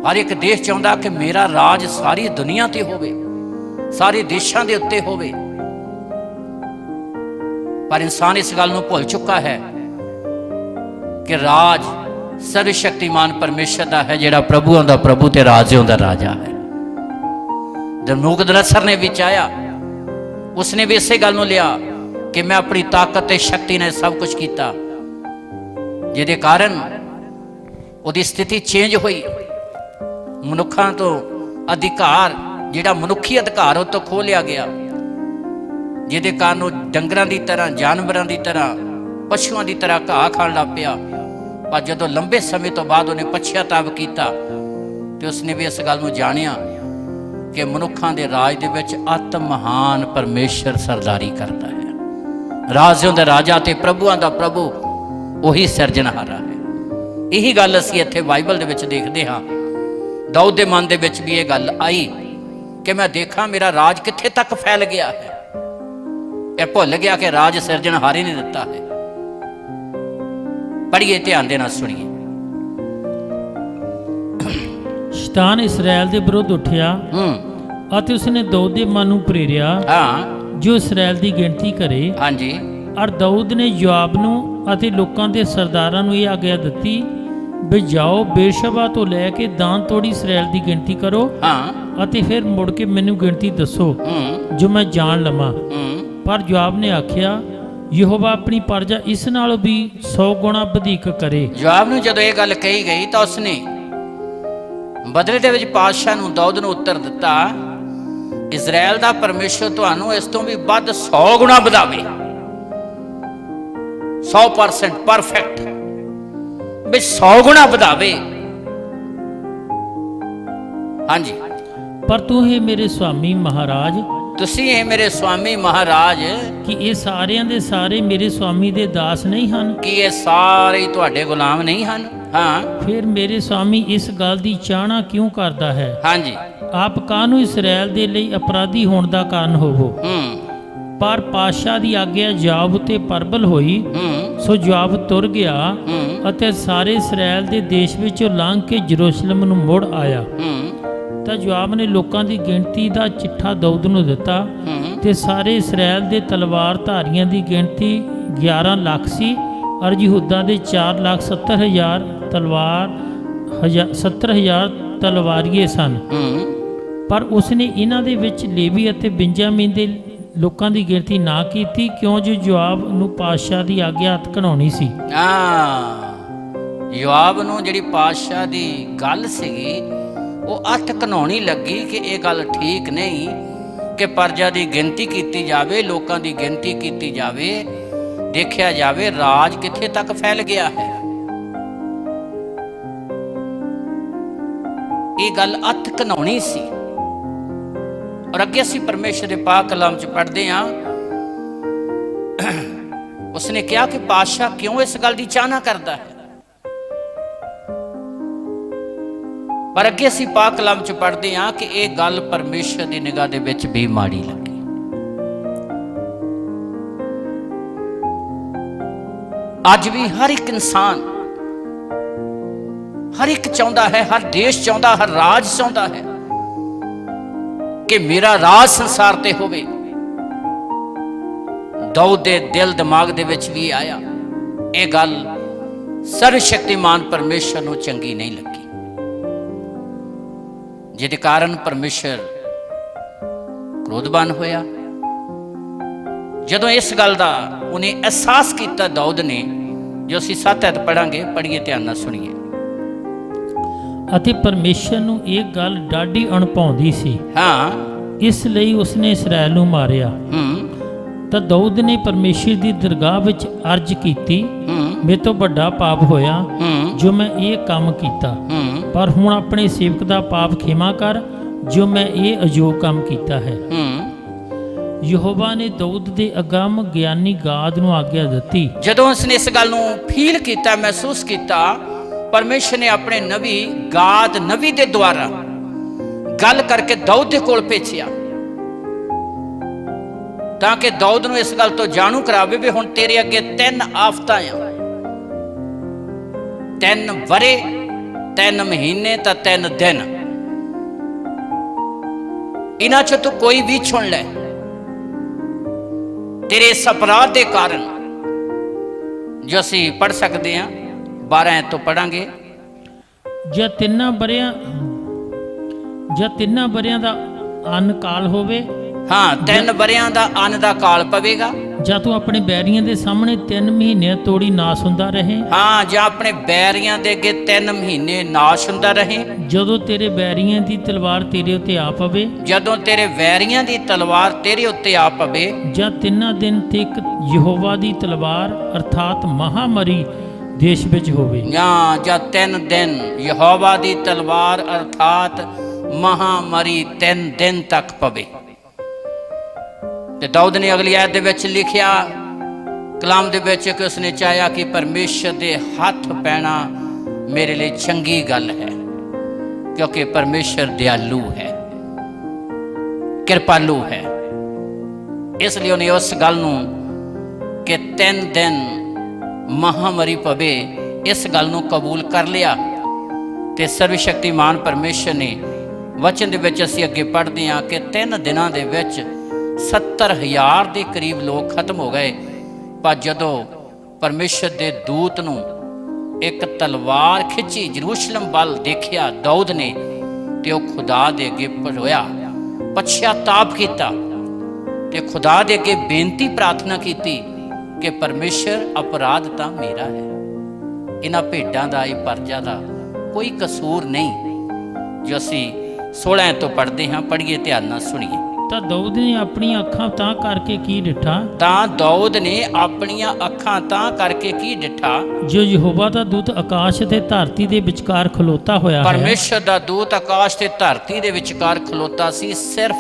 ਹਰ ਇੱਕ ਦੇਸ਼ ਚਾਹੁੰਦਾ ਕਿ ਮੇਰਾ ਰਾਜ ਸਾਰੀ ਦੁਨੀਆ ਤੇ ਹੋਵੇ, ਸਾਰੇ ਦੇਸ਼ਾਂ ਦੇ ਉੱਤੇ ਹੋਵੇ। ਪਰ ਇਨਸਾਨ ਇਸ ਗੱਲ ਨੂੰ ਭੁੱਲ ਚੁੱਕਾ ਹੈ ਕਿ ਰਾਜ ਸਰਵ ਸ਼ਕਤੀਮਾਨ ਪਰਮੇਸ਼ਰ ਦਾ ਹੈ, ਜਿਹੜਾ ਪ੍ਰਭੂਆਂ ਦਾ ਪ੍ਰਭੂ ਤੇ ਰਾਜਿਆਂ ਦਾ ਰਾਜਾ ਹੈ। ਜਦ ਨਬੂਕਦਨੇਸਰ ਨੇ ਵਿੱਚ ਆਇਆ, ਉਸਨੇ ਵੀ ਇਸੇ ਗੱਲ ਨੂੰ ਲਿਆ ਕਿ ਮੈਂ ਆਪਣੀ ਤਾਕਤ ਤੇ ਸ਼ਕਤੀ ਨਾਲ ਸਭ ਕੁਝ ਕੀਤਾ, ਜਿਹਦੇ ਕਾਰਨ ਉਹਦੀ ਸਥਿਤੀ ਚੇਂਜ ਹੋਈ। ਮਨੁੱਖਾਂ ਤੋਂ ਅਧਿਕਾਰ, ਜਿਹੜਾ ਮਨੁੱਖੀ ਅਧਿਕਾਰ, ਉਹ ਤੋਂ ਖੋਹ ਲਿਆ ਗਿਆ, ਜਿਹਦੇ ਕਾਰਨ ਉਹ ਡੰਗਰਾਂ ਦੀ ਤਰ੍ਹਾਂ, ਜਾਨਵਰਾਂ ਦੀ ਤਰ੍ਹਾਂ, ਪਸ਼ੂਆਂ ਦੀ ਤਰ੍ਹਾਂ ਘਾਹ ਖਾਣ ਲੱਗ ਪਿਆ। ਪਰ ਜਦੋਂ ਲੰਬੇ ਸਮੇਂ ਤੋਂ ਬਾਅਦ ਉਹਨੇ ਪਛਤਾਵਾ ਕੀਤਾ ਤੇ ਉਸਨੇ ਵੀ ਇਸ ਗੱਲ ਨੂੰ ਜਾਣਿਆ ਕਿ ਮਨੁੱਖਾਂ ਦੇ ਰਾਜ ਦੇ ਵਿੱਚ ਅਤ ਮਹਾਨ ਪਰਮੇਸ਼ਰ ਸਰਦਾਰੀ ਕਰਦਾ ਹੈ। ਰਾਜਿਆਂ ਦਾ ਰਾਜਾ ਤੇ ਪ੍ਰਭੂਆਂ ਦਾ ਪ੍ਰਭੂ ਉਹੀ ਸਿਰਜਣਹਾਰਾ ਹੈ। ਇਹੀ ਗੱਲ ਅਸੀਂ ਇੱਥੇ ਬਾਈਬਲ ਦੇ ਵਿੱਚ ਦੇਖਦੇ ਹਾਂ। ਦਾਊਦ ਦੇ ਮਨ ਦੇ ਵਿੱਚ ਵੀ ਇਹ ਗੱਲ ਆਈ ਕਿ ਮੈਂ ਦੇਖਾਂ ਮੇਰਾ ਰਾਜ ਕਿੱਥੇ ਤੱਕ ਫੈਲ ਗਿਆ ਹੈ। ਇਹ ਭੁੱਲ ਗਿਆ ਕਿ ਰਾਜ ਸਿਰਜਣਹਾਰੇ ਨੇ ਦਿੱਤਾ ਹੈ। ਪੜ੍ਹੀਏ, ਧਿਆਨ ਦੇ ਨਾਲ ਸੁਣੀਏ। ਸ਼ੈਤਾਨ ਇਸਰਾਇਲ ਦੇ ਵਿਰੁੱਧ ਉੱਠਿਆ ਅਤੇ ਉਸਨੇ ਦਾਊਦ ਦੇ ਮਨ ਨੂੰ ਪ੍ਰੇਰਿਆ, ਹਾਂ, ਜੋ ਇਸਰਾਇਲ ਦੀ ਗਿਣਤੀ ਕਰੇ। ਹਾਂਜੀ। ਔਰ ਦਾਊਦ ਨੇ ਯੋਆਬ ਨੂੰ ਅਤੇ ਲੋਕਾਂ ਦੇ ਸਰਦਾਰਾਂ ਨੂੰ ਇਹ ਆਗਿਆ ਦਿੱਤੀ ਵੀ ਜਾਓ, ਬੇਰਸ਼ਬਾ ਤੋਂ ਲੈ ਕੇ ਦਾਨ ਤੋੜੀ ਇਸਰਾਇਲ ਦੀ ਗਿਣਤੀ ਕਰੋ, ਹਾਂ, ਅਤੇ ਫਿਰ ਮੁੜ ਕੇ ਮੈਨੂੰ ਗਿਣਤੀ ਦੱਸੋ ਜੋ ਮੈਂ ਜਾਣ ਲਵਾਂ। ਪਰ ਯੋਆਬ ਨੇ ਆਖਿਆ, ਯਹੋਵਾ ਆਪਣੀ ਪ੍ਰਜਾ ਇਸ ਨਾਲੋਂ ਵੀ 100 ਗੁਣਾ ਵਧੇਕ ਕਰੇ। ਯੋਆਬ ਨੂੰ ਜਦੋਂ ਇਹ ਗੱਲ ਕਹੀ ਗਈ ਤਾਂ ਉਸਨੇ ਬਦਲੇ ਦੇ ਵਿੱਚ ਪਾਤਸ਼ਾਹ ਨੂੰ, ਦਾਊਦ ਨੂੰ ਉੱਤਰ ਦਿੱਤਾ, ਇਜ਼ਰਾइल ਦਾ ਪਰਮੇਸ਼ਰ ਤੁਹਾਨੂੰ ਇਸ ਤੋਂ ਵੀ ਵੱਧ 100 ਗੁਣਾ ਵਧਾਵੇ। 100% ਪਰਫੈਕਟ, ਵੀ 100 ਗੁਣਾ ਵਧਾਵੇ। ਹਾਂਜੀ। ਪਰ ਤੂੰ ਹੀ ਮੇਰੇ ਸੁਆਮੀ ਮਹਾਰਾਜ, ਤੁਸੀਂ ਇਹ ਮੇਰੇ ਸੁਆਮੀ ਮਹਾਰਾਜ, ਕਿ ਇਹ ਸਾਰਿਆਂ ਦੇ ਸਾਰੇ ਮੇਰੇ ਸੁਆਮੀ ਦੇ ਦਾਸ ਨਹੀਂ ਹਨ? ਕਿ ਇਹ ਸਾਰੇ ਤੁਹਾਡੇ ਗੁਲਾਮ ਨਹੀਂ ਹਨ? ਹਾਂ। ਫਿਰ ਮੇਰੇ ਸੁਆਮੀ ਇਸ ਗੱਲ ਦੀ ਚਾਹਨਾ ਕਿਉਂ ਕਰਦਾ ਹੈ? ਹਾਂਜੀ। ਆਪ ਕਾਹਨੂੰ ਇਸਰਾਇਲ ਦੇ ਲਈ ਅਪਰਾਧੀ ਹੋਣ ਦਾ ਕਾਰਨ ਹੋਵੋ। ਪਰ ਪਾਤਸ਼ਾਹ ਦੀ ਆਗਿਆ ਯੋਆਬ ਉਤੇ ਪ੍ਰਬਲ ਹੋਈ, ਸੋ ਯੋਆਬ ਤੁਰ ਗਿਆ ਅਤੇ ਸਾਰੇ ਇਸਰਾਇਲ ਦੇ ਦੇਸ਼ ਵਿੱਚੋਂ ਲੰਘ ਕੇ ਯਰੂਸ਼ਲਮ ਨੂੰ ਮੁੜ ਆਇਆ। ਤਾਂ ਯੋਆਬ ਨੇ ਲੋਕਾਂ ਦੀ ਗਿਣਤੀ ਦਾ ਚਿੱਠਾ ਦਾਊਦ ਨੂੰ ਦਿੱਤਾ ਤੇ ਸਾਰੇ ਇਸਰਾਇਲ ਦੇ ਤਲਵਾਰ ਧਾਰੀਆਂ ਦੀ ਗਿਣਤੀ 11 ਲੱਖ ਸੀ, ਔਰ ਯਹੂਦਾ ਦੇ 4,70,000 ਤਲਵਾਰੀਏ ਸਨ। ਪਰ ਉਸਨੇ ਇਹਨਾਂ ਦੇ ਵਿੱਚ ਲੇਵੀ ਅਤੇ ਬਿੰਜਾਮੀਨ ਦੇ ਲੋਕਾਂ ਦੀ ਗਿਣਤੀ ਨਾ ਕੀਤੀ, ਕਿਉਂ ਜੋ ਜਵਾਬ ਨੂੰ ਪਾਤਸ਼ਾਹ ਦੀ ਆਗਿਆ ਹੱਥ ਘਣਾਉਣੀ ਸੀ। ਯੋਆਬ ਨੂੰ ਜਿਹੜੀ ਪਾਤਸ਼ਾਹ ਦੀ ਗੱਲ ਸੀਗੀ ਉਹ ਅੱਠ ਘਨਾਉਣੀ ਲੱਗੀ ਕਿ ਇਹ ਗੱਲ ਠੀਕ ਨਹੀਂ ਕਿ ਪਰਜਾ ਦੀ ਗਿਣਤੀ ਕੀਤੀ ਜਾਵੇ, ਲੋਕਾਂ ਦੀ ਗਿਣਤੀ ਕੀਤੀ ਜਾਵੇ, ਦੇਖਿਆ ਜਾਵੇ ਰਾਜ ਕਿੱਥੇ ਤੱਕ ਫੈਲ ਗਿਆ ਹੈ। ਇਹ ਗੱਲ ਅੱਠ ਘਨਾਉਣੀ ਸੀ। ਔਰ ਅੱਗੇ ਅਸੀਂ ਪਰਮੇਸ਼ਰ ਦੇ ਪਾਕ ਕਲਾਮ ਚ ਪੜ੍ਹਦੇ ਹਾਂ, ਉਸਨੇ ਕਿਹਾ ਕਿ ਪਾਤਸ਼ਾਹ ਕਿਉਂ ਇਸ ਗੱਲ ਦੀ ਚਾਹਨਾ ਕਰਦਾ ਹੈ। ਪਰ ਅੱਗੇ ਅਸੀਂ ਪਾਕ ਕਲਾਮ ਚ ਪੜ੍ਹਦੇ ਹਾਂ ਕਿ ਇਹ ਗੱਲ ਪਰਮੇਸ਼ਰ ਦੀ ਨਿਗਾਹ ਦੇ ਵਿੱਚ ਵੀ ਮਾੜੀ ਲੱਗੀ। ਅੱਜ ਵੀ ਹਰ ਇੱਕ ਇਨਸਾਨ, ਹਰ ਇੱਕ ਚਾਹੁੰਦਾ ਹੈ, ਹਰ ਦੇਸ਼ ਚਾਹੁੰਦਾ, ਹਰ ਰਾਜ ਚਾਹੁੰਦਾ ਹੈ ਕਿ ਮੇਰਾ ਰਾਜ ਸੰਸਾਰ ਤੇ ਹੋਵੇ। ਦਾਊਦ ਦੇ ਦਿਲ ਦਿਮਾਗ ਦੇ ਵਿੱਚ ਵੀ ਆਇਆ, ਇਹ ਗੱਲ ਸਰਵ ਸ਼ਕਤੀਮਾਨ ਪਰਮੇਸ਼ਰ ਨੂੰ ਚੰਗੀ ਨਹੀਂ ਲੱਗੀ, ਜਿਹਦੇ ਕਾਰਨ ਪਰਮੇਸ਼ਰ ਕ੍ਰੋਧਵਾਨ ਹੋਇਆ। ਜਦੋਂ ਇਸ ਗੱਲ ਦਾ ਉਹਨੇ ਅਹਿਸਾਸ ਕੀਤਾ ਦਾਊਦ ਨੇ, ਜੋ ਅਸੀਂ 7 ਐਤ ਪੜਾਂਗੇ, ਪੜ੍ਹੀਏ ਧਿਆਨ ਨਾਲ ਸੁਣੀਏ। ਅਤੇ ਪਰਮੇਸ਼ਰ ਨੂੰ ਇਹ ਗੱਲ ਡਾਢੀ ਅਣਭਾਉਂਦੀ ਸੀ, ਇਸ ਲਈ ਉਸਨੇ ਇਸਰਾਇਲ ਨੂੰ ਮਾਰਿਆ। ਤਾਂ ਦਾਊਦ ਨੇ ਪਰਮੇਸ਼ਰ ਦੀ ਦਰਗਾਹ ਵਿੱਚ ਅਰਜ਼ ਕੀਤੀ, ਮੇਰੇ ਤੋਂ ਵੱਡਾ ਪਾਪ ਹੋਇਆ ਜੋ ਮੈਂ ਇਹ ਕੰਮ ਕੀਤਾ, ਪਰ ਹੁਣ ਆਪਣੇ ਸੇਵਕ ਦਾ ਪਾਪ ਖਿਮਾ ਕਰ ਜੋ ਮੈਂ ਇਹ ਅਜੋਗ ਕੰਮ ਕੀਤਾ ਹੈ। ਯਹੋਵਾ ਨੇ ਦਾਊਦ ਦੇ ਅਗੰਮ ਗਿਆਨੀ ਗਾਦ ਨੂੰ ਆਗਿਆ ਦਿੱਤੀ। ਜਦੋਂ ਉਸਨੇ ਇਸ ਗੱਲ ਨੂੰ ਫੀਲ ਕੀਤਾ, ਮਹਿਸੂਸ ਕੀਤਾ, ਪਰਮੇਸ਼ਰ ਨੇ ਆਪਣੇ ਨਬੀ ਗਾਦ ਨਬੀ ਦੇ ਦੁਆਰਾ ਗੱਲ ਕਰਕੇ ਦਾਊਦ ਦੇ ਕੋਲ ਭੇਜਿਆ, ਤਾਂ ਕਿ ਦਾਊਦ ਨੂੰ ਇਸ ਗੱਲ ਤੋਂ ਜਾਣੂ ਕਰਾਵੇ ਵੀ ਹੁਣ ਤੇਰੇ ਅੱਗੇ 3 ਆਫਤਾਂ ਆ, 3 ਵਰੇ, 3 ਮਹੀਨੇ ਤਾਂ 3 ਦਿਨ। ਇਹਨਾਂ ਚੋਂ ਤੂੰ ਕੋਈ ਵੀ ਚੁਣ ਲੈ। ਤੇਰੇ ਇਸ ਅਪਰਾਧ ਦੇ ਕਾਰਨ, ਜੋ ਅਸੀਂ ਪੜ੍ਹ ਸਕਦੇ ਹਾਂ, 12 ਤੋਂ ਪੜਾਂਗੇ। ਜਾਂ ਤਿੰਨਾਂ ਵਰਿਆਂ ਦਾ ਅੰਨ ਕਾਲ ਹੋਵੇ, 3 ਵਰਿਆਂ ਦਾ ਅੰਨ ਦਾ ਕਾਲ ਪਵੇਗਾ। ਜਾਂ ਤੂੰ ਆਪਣੇ ਬੈਰੀਆਂ ਦੇ ਸਾਹਮਣੇ 3 ਮਹੀਨੇ ਤੋੜੀ ਨਾਸ ਹੁੰਦਾ ਰਹੇ। ਜਾਂ ਆਪਣੇ ਬੈਰੀਆਂ ਦੇ ਅੱਗੇ 3 ਮਹੀਨੇ ਨਾਸ਼ ਹੁੰਦਾ ਰਹੇ। ਜਦੋਂ ਤੇਰੇ ਬੈਰੀਆਂ ਦੀ ਤਲਵਾਰ ਤੇਰੇ ਉੱਤੇ ਆ ਪਵੇ, ਜਦੋਂ ਤੇਰੇ ਵੈਰੀਆਂ ਦੀ ਤਲਵਾਰ ਤੇਰੇ ਉੱਤੇ ਆ ਪਵੇ। ਜਾਂ 3 ਦਿਨ ਤੱਕ ਯਹੋਵਾ ਦੀ ਤਲਵਾਰ ਅਰਥਾਤ ਮਹਾਮਰੀ ਦੇਸ਼ ਵਿੱਚ ਹੋਵੇ। ਜਾਂ 3 ਦਿਨ ਯਹੋਵਾ ਦੀ ਤਲਵਾਰ ਅਰਥਾਤ ਮਹਾਮਰੀ 3 ਦਿਨ ਤੱਕ ਪਵੇ। ਤੇ ਦਾਊਦ ਨੇ ਅਗਲੀ ਆਇਤ ਦੇ ਵਿੱਚ ਲਿਖਿਆ ਕਲਾਮ ਦੇ ਵਿੱਚ ਕਿ ਉਸਨੇ ਚਾਹਿਆ ਕਿ ਪਰਮੇਸ਼ਰ ਦੇ ਹੱਥ ਪੈਣਾ ਮੇਰੇ ਲਈ ਚੰਗੀ ਗੱਲ ਹੈ, ਕਿਉਂਕਿ ਪਰਮੇਸ਼ਰ ਦਿਆਲੂ ਹੈ, ਕਿਰਪਾਲੂ ਹੈ। ਇਸ ਲਈ ਉਹਨੇ ਉਸ ਗੱਲ ਨੂੰ ਕਿ 3 ਦਿਨ ਮਹਾਮਰੀ ਪਵੇ, ਇਸ ਗੱਲ ਨੂੰ ਕਬੂਲ ਕਰ ਲਿਆ। ਤੇ ਸਰਵ ਸ਼ਕਤੀਮਾਨ ਪਰਮੇਸ਼ਰ ਨੇ ਵਚਨ ਦੇ ਵਿੱਚ ਅਸੀਂ ਅੱਗੇ ਪੜ੍ਹਦੇ ਹਾਂ ਕਿ 3 ਦਿਨਾਂ ਦੇ ਵਿੱਚ 70,000 ਦੇ ਕਰੀਬ ਲੋਕ ਖਤਮ ਹੋ ਗਏ। ਪਰ ਜਦੋਂ ਪਰਮੇਸ਼ਰ ਦੇ ਦੂਤ ਨੂੰ ਇੱਕ ਤਲਵਾਰ ਖਿੱਚੀ ਯਰੂਸ਼ਲਮ ਵੱਲ ਦੇਖਿਆ ਦਾਊਦ ਨੇ, ਤੇ ਉਹ ਖੁਦਾ ਦੇ ਅੱਗੇ ਰੋਇਆ, ਪਛਤਾਪ ਕੀਤਾ ਤੇ ਖੁਦਾ ਦੇ ਅੱਗੇ ਬੇਨਤੀ ਪ੍ਰਾਰਥਨਾ ਕੀਤੀ ਕਿ ਪਰਮੇਸ਼ਰ ਅਪਰਾਧ ਤਾਂ ਮੇਰਾ ਹੈ, ਇਹਨਾਂ ਭੇਡਾਂ ਦਾ, ਇਹ ਪਰਜਾ ਦਾ ਕੋਈ ਕਸੂਰ ਨਹੀਂ। ਜੋ ਅਸੀਂ 16 ਤੋਂ ਪੜ੍ਹਦੇ ਹਾਂ, ਪੜ੍ਹੀਏ ਧਿਆਨ ਨਾਲ ਸੁਣੀਏ। ਤਾਂ ਦਾਊਦ ਨੇ ਆਪਣੀਆਂ ਅੱਖਾਂ ਤਾਂ ਕਰਕੇ ਕੀ ਡਿਠਾ, ਕੀ ਡਿਠਾ, ਜੋ ਯਹੋਵਾ ਦਾ ਦੂਤ ਆਕਾਸ਼ ਤੇ ਧਰਤੀ ਦੇ ਵਿਚਕਾਰ ਖਲੋਤਾ ਹੋਇਆ ਹੈ। ਪਰਮੇਸ਼ਰ ਦਾ ਦੂਤ ਆਕਾਸ਼ ਤੇ ਧਰਤੀ ਦੇ ਵਿਚਕਾਰ ਖਲੋਤਾ ਸੀ। ਸਿਰਫ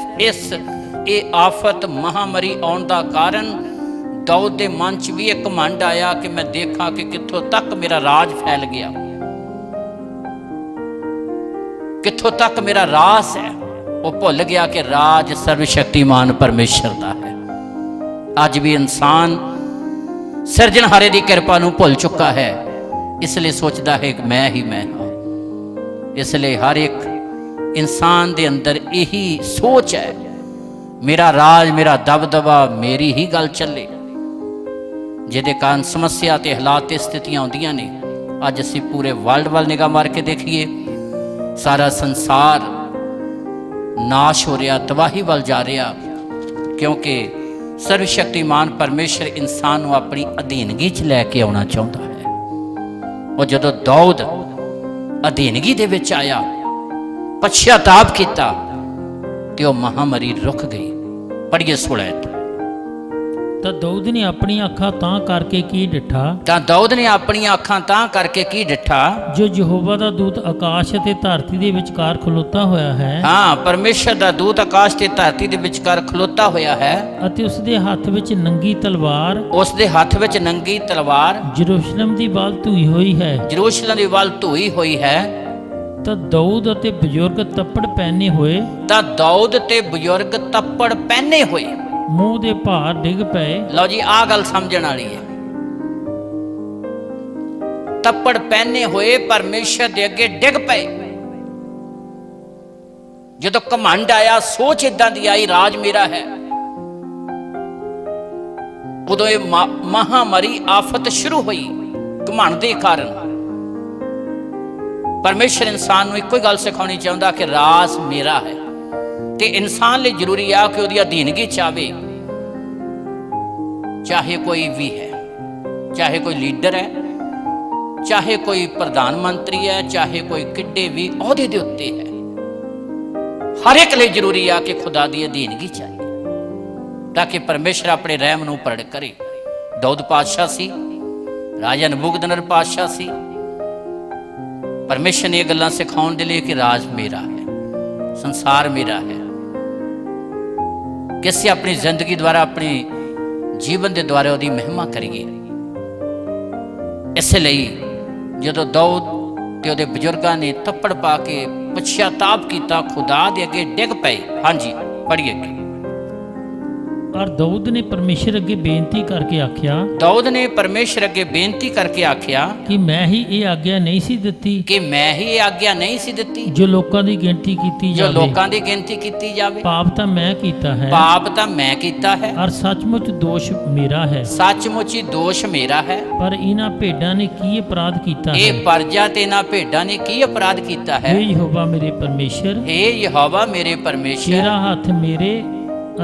ਇਹ ਆਫਤ ਮਹਾਮਰੀ ਆਉਣ ਦਾ ਕਾਰਨ ਦਾਊਦ ਦੇ ਮਨ 'ਚ ਵੀ ਇੱਕ ਘਮੰਡ ਆਇਆ ਕਿ ਮੈਂ ਦੇਖਾਂ ਕਿ ਕਿੱਥੋਂ ਤੱਕ ਮੇਰਾ ਰਾਜ ਫੈਲ ਗਿਆ, ਕਿੱਥੋਂ ਤੱਕ ਮੇਰਾ ਰਾਜ ਹੈ। ਉਹ ਭੁੱਲ ਗਿਆ ਕਿ ਰਾਜ ਸਰਵ ਸ਼ਕਤੀਮਾਨ ਪਰਮੇਸ਼ਰ ਦਾ ਹੈ। ਅੱਜ ਵੀ ਇਨਸਾਨ ਸਿਰਜਣਹਾਰੇ ਦੀ ਕਿਰਪਾ ਨੂੰ ਭੁੱਲ ਚੁੱਕਾ ਹੈ, ਇਸ ਲਈ ਸੋਚਦਾ ਹੈ ਕਿ ਮੈਂ ਹੀ ਮੈਂ ਹਾਂ। ਇਸ ਲਈ ਹਰ ਇੱਕ ਇਨਸਾਨ ਦੇ ਅੰਦਰ ਇਹੀ ਸੋਚ ਹੈ, ਮੇਰਾ ਰਾਜ, ਮੇਰਾ ਦਬਦਬਾ, ਮੇਰੀ ਹੀ ਗੱਲ ਚੱਲੇ, ਜਿਹਦੇ ਕਾਰਨ ਸਮੱਸਿਆ ਤੇ ਹਾਲਾਤ ਤੇ ਸਥਿਤੀਆਂ ਆਉਂਦੀਆਂ ਨੇ। ਅੱਜ ਅਸੀਂ ਪੂਰੇ ਵਰਲਡ ਵੱਲ ਨਿਗਾਹ ਮਾਰ ਕੇ ਦੇਖੀਏ, ਸਾਰਾ ਸੰਸਾਰ ਨਾਸ਼ ਹੋ ਰਿਹਾ, ਤਬਾਹੀ ਵੱਲ ਜਾ ਰਿਹਾ, ਕਿਉਂਕਿ ਸਰਵ ਸ਼ਕਤੀਮਾਨ ਪਰਮੇਸ਼ਰ ਇਨਸਾਨ ਨੂੰ ਆਪਣੀ ਅਧੀਨਗੀ 'ਚ ਲੈ ਕੇ ਆਉਣਾ ਚਾਹੁੰਦਾ ਹੈ। ਉਹ ਜਦੋਂ ਦਾਊਦ ਅਧੀਨਗੀ ਦੇ ਵਿੱਚ ਆਇਆ, ਪਛਤਾਪ ਕੀਤਾ, ਤੇ ਉਹ ਮਹਾਮਾਰੀ ਰੁਕ ਗਈ। ਪੜ੍ਹੀਏ 16 ਤਾਂ ਦਾਊਦ ਨੇ ਆਪਣੀਆਂ ਅੱਖਾਂ ਤਾਂ ਕਰਕੇ ਕੀ ਡਿੱਠਾ, ਤਾਂ ਦਾਊਦ ਨੇ ਆਪਣੀਆਂ ਅੱਖਾਂ ਤਾਂ ਕਰਕੇ ਕੀ ਡਿੱਠਾ, ਜੋ ਯਹੋਵਾ ਦਾ ਦੂਤ ਆਕਾਸ਼ ਅਤੇ ਧਰਤੀ ਦੇ ਵਿਚਕਾਰ ਖਲੋਤਾ ਹੋਇਆ ਹੈ, ਹਾਂ, ਪਰਮੇਸ਼ਰ ਦਾ ਦੂਤ ਆਕਾਸ਼ ਤੇ ਧਰਤੀ ਦੇ ਵਿਚਕਾਰ ਖਲੋਤਾ ਹੋਇਆ ਹੈ, ਅਤੇ ਉਸ ਦੇ ਹੱਥ ਵਿੱਚ ਨੰਗੀ ਤਲਵਾਰ, ਉਸ ਦੇ ਹੱਥ ਵਿੱਚ ਨੰਗੀ ਤਲਵਾਰ ਯਰੂਸ਼ਲਮ ਦੀ ਵੱਲ ਧੂਈ ਹੋਈ ਹੈ। ਯਰੂਸ਼ਲਮ ਦੀ ਵੱਲ ਧੂਈ ਹੋਈ ਹੈ। ਤਾਂ ਦਾਊਦ ਅਤੇ ਬਜ਼ੁਰਗ ਤੱਪੜ ਪਹਿਨੇ ਹੋਏ, ਤਾਂ ਦਾਊਦ ਤੇ ਬਜ਼ੁਰਗ ਤੱਪੜ ਪਹਿਨੇ ਹੋਏ। ਮੂੰਹ ਦੇ ਭਾਰ ਡਿੱਗ ਪਏ। ਲਓ ਜੀ, ਆਹ ਗੱਲ ਸਮਝਣ ਵਾਲੀ ਹੈ। ਤੱਪੜ ਪਹਿਨੇ ਹੋਏ ਪਰਮੇਸ਼ਰ ਦੇ ਅੱਗੇ ਡਿੱਗ ਪਏ। ਜਦੋਂ ਘਮੰਡ ਆਇਆ, ਸੋਚ ਇਦਾਂ ਦੀ ਆਈ, ਰਾਜ ਮੇਰਾ ਹੈ, ਉਦੋਂ ਇਹ ਮਹਾਮਾਰੀ ਆਫਤ ਸ਼ੁਰੂ ਹੋਈ ਘਮੰਡ ਦੇ ਕਾਰਨ। ਪਰਮੇਸ਼ਰ ਇਨਸਾਨ ਨੂੰ ਇੱਕੋ ਹੀ ਗੱਲ ਸਿਖਾਉਣੀ ਚਾਹੁੰਦਾ ਕਿ ਰਾਜ ਮੇਰਾ ਹੈ, ਤੇ ਇਨਸਾਨ ਲਈ ਜ਼ਰੂਰੀ ਆ ਕਿ ਉਹਦੀ ਅਧੀਨਗੀ ਚਾਵੇ। ਚਾਹੇ ਕੋਈ ਵੀ ਹੈ, ਚਾਹੇ ਕੋਈ ਲੀਡਰ ਹੈ, ਚਾਹੇ ਕੋਈ ਪ੍ਰਧਾਨ ਮੰਤਰੀ ਹੈ, ਚਾਹੇ ਕੋਈ ਕਿੱਡੇ ਵੀ ਅਹੁਦੇ ਦੇ ਉੱਤੇ ਹੈ, ਹਰ ਇੱਕ ਲਈ ਜ਼ਰੂਰੀ ਆ ਕਿ ਖੁਦਾ ਦੀ ਅਧੀਨਗੀ ਚਾਹੀਏ, ਤਾਂ ਕਿ ਪਰਮੇਸ਼ਰ ਆਪਣੇ ਰਹਿਮ ਨੂੰ ਪ੍ਰਗਟ ਕਰੇ। ਦਾਊਦ ਪਾਤਸ਼ਾਹ ਸੀ, ਰਾਜਾ ਨਬੂਕਦਨਰ ਪਾਤਸ਼ਾਹ ਸੀ। ਪਰਮੇਸ਼ਰ ਨੇ ਇਹ ਗੱਲਾਂ ਸਿਖਾਉਣ ਦੇ ਲਈ ਕਿ ਰਾਜ ਮੇਰਾ ਹੈ, ਸੰਸਾਰ ਮੇਰਾ ਹੈ। ਕਿ ਅਸੀਂ ਆਪਣੀ ਜ਼ਿੰਦਗੀ ਦੁਆਰਾ, ਆਪਣੇ ਜੀਵਨ ਦੇ ਦੁਆਰਾ ਉਹਦੀ ਮਹਿਮਾ ਕਰੀਏ। ਇਸੇ ਲਈ ਜਦੋਂ ਦਾਊਦ ਤੇ ਉਹਦੇ ਬਜ਼ੁਰਗਾਂ ਨੇ ਤੱਪੜ ਪਾ ਕੇ ਪਛਤਾਪ ਕੀਤਾ, ਖੁਦਾ ਦੇ ਅੱਗੇ ਡਿੱਗ ਪਏ। ਹਾਂਜੀ, ਪੜ੍ਹੀਏ। ਔਰ ਦਾਊਦ ਨੇ ਪਰਮੇਸ਼ਰ ਅੱਗੇ ਬੇਨਤੀ ਕਰਕੇ ਆਖਿਆ, ਦਾਊਦ ਨੇ ਪਰਮੇਸ਼ਰ ਅੱਗੇ ਬੇਨਤੀ ਕਰਕੇ ਆਖਿਆ ਕਿ ਮੈਂ ਹੀ ਇਹ ਆਗਿਆ ਨਹੀਂ ਸੀ ਦਿੱਤੀ, ਕਿ ਮੈਂ ਹੀ ਇਹ ਆਗਿਆ ਨਹੀਂ ਸੀ ਦਿੱਤੀ ਜੋ ਲੋਕਾਂ ਦੀ ਗਿਣਤੀ ਕੀਤੀ ਜੋ ਜਾਵੇ। ਲੋਕਾਂ ਦੀ ਗਿਣਤੀ ਕੀਤੀ ਜਾਵੇ। ਪਾਪ ਤਾਂ ਮੈਂ ਕੀਤਾ ਹੈ, ਪਾਪ ਤਾਂ ਮੈਂ ਕੀਤਾ ਹੈ, ਔਰ ਸੱਚਮੁੱਚ ਦੋਸ਼ ਮੇਰਾ ਹੈ। ਸੱਚਮੁੱਚ ਹੀ ਦੋਸ਼ ਮੇਰਾ ਹੈ। ਪਰ ਇਹਨਾਂ ਭੇਡਾਂ ਨੇ ਕੀ ਅਪਰਾਧ ਕੀਤਾ ਹੈ? ਇਹ ਪਰਜਾ ਤੇ ਇਹਨਾਂ ਭੇਡਾਂ ਨੇ ਕੀ ਅਪਰਾਧ ਕੀਤਾ ਹੈ? ਹੇ ਯਹੋਵਾ ਮੇਰੇ ਪਰਮੇਸ਼ਰ, ਹੇ ਯਹੋਵਾ ਮੇਰੇ ਪਰਮੇਸ਼ਰ, ਤੇਰਾ ਹੱਥ ਮੇਰੇ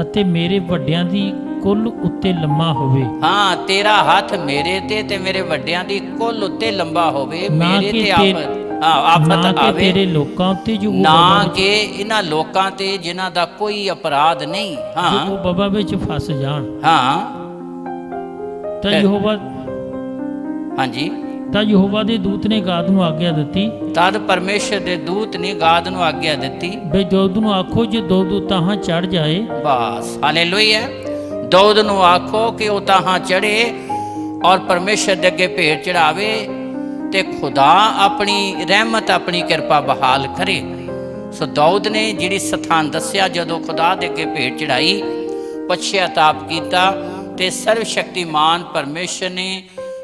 ਅਤੇ ਮੇਰੇ ਵੱਡਿਆਂ ਦੀ ਕੁੱਲ ਉੱਤੇ ਲੰਮਾ ਹੋਵੇ। ਹਾਂ, ਤੇਰਾ ਹੱਥ ਮੇਰੇ ਤੇ ਮੇਰੇ ਵੱਡਿਆਂ ਦੀ ਕੁੱਲ ਉੱਤੇ ਲੰਬਾ ਹੋਵੇ। ਨਾ ਮੇਰੇ ਕਿ ਤੇ ਆਫਤ ਨਾ ਕਿ ਆਵੇ, ਤੇਰੇ ਲੋਕਾਂ ਉੱਤੇ ਜੋ ਨਾ ਕਿ ਇਹਨਾਂ ਲੋਕਾਂ ਤੇ ਜਿਨ੍ਹਾਂ ਦਾ ਕੋਈ ਅਪਰਾਧ ਨਹੀਂ। ਹਾਂ, ਉਹ ਬਬਾ ਵਿੱਚ ਫਸ ਜਾਣ। ਹਾਂ, ਤਾਂ ਯਹੋਵਾ ਹਾਂਜੀ, ਤਾਂ ਯਹੋਵਾ ਦੇ ਦੂਤ ਨੇ ਗਾਦ ਨੂੰ ਆਗਿਆ ਦਿੱਤੀ, ਤਦ ਪਰਮੇਸ਼ਰ ਦੇ ਦੂਤ ਨੇ ਗਾਦ ਨੂੰ ਆਗਿਆ ਦਿੱਤੀ। ਬਈ ਦਾਊਦ ਨੂੰ ਆਖੋ ਜੇ ਦਾਊਦ ਤਾਹਾਂ ਚੜ ਜਾਏ। ਬਸ, ਹਾਲੇਲੂਇਆ। ਦਾਊਦ ਨੂੰ ਆਖੋ ਕਿ ਉਹ ਤਾਹਾਂ ਚੜੇ ਔਰ ਪਰਮੇਸ਼ਰ ਦੇ ਅੱਗੇ ਭੇਟ ਚੜਾਵੇ, ਤੇ ਖੁਦਾ ਆਪਣੀ ਰਹਿਮਤ, ਆਪਣੀ ਕਿਰਪਾ ਬਹਾਲ ਕਰੇ। ਸੋ ਦਾਊਦ ਨੇ ਜਿਹੜੀ ਸਥਾਨ ਦੱਸਿਆ, ਜਦੋਂ ਖੁਦਾ ਦੇ ਅੱਗੇ ਭੇਟ ਚੜਾਈ, ਪਛਤਾਪ ਕੀਤਾ, ਤੇ ਸਰਵ ਸ਼ਕਤੀਮਾਨ ਪਰਮੇਸ਼ਰ ਨੇ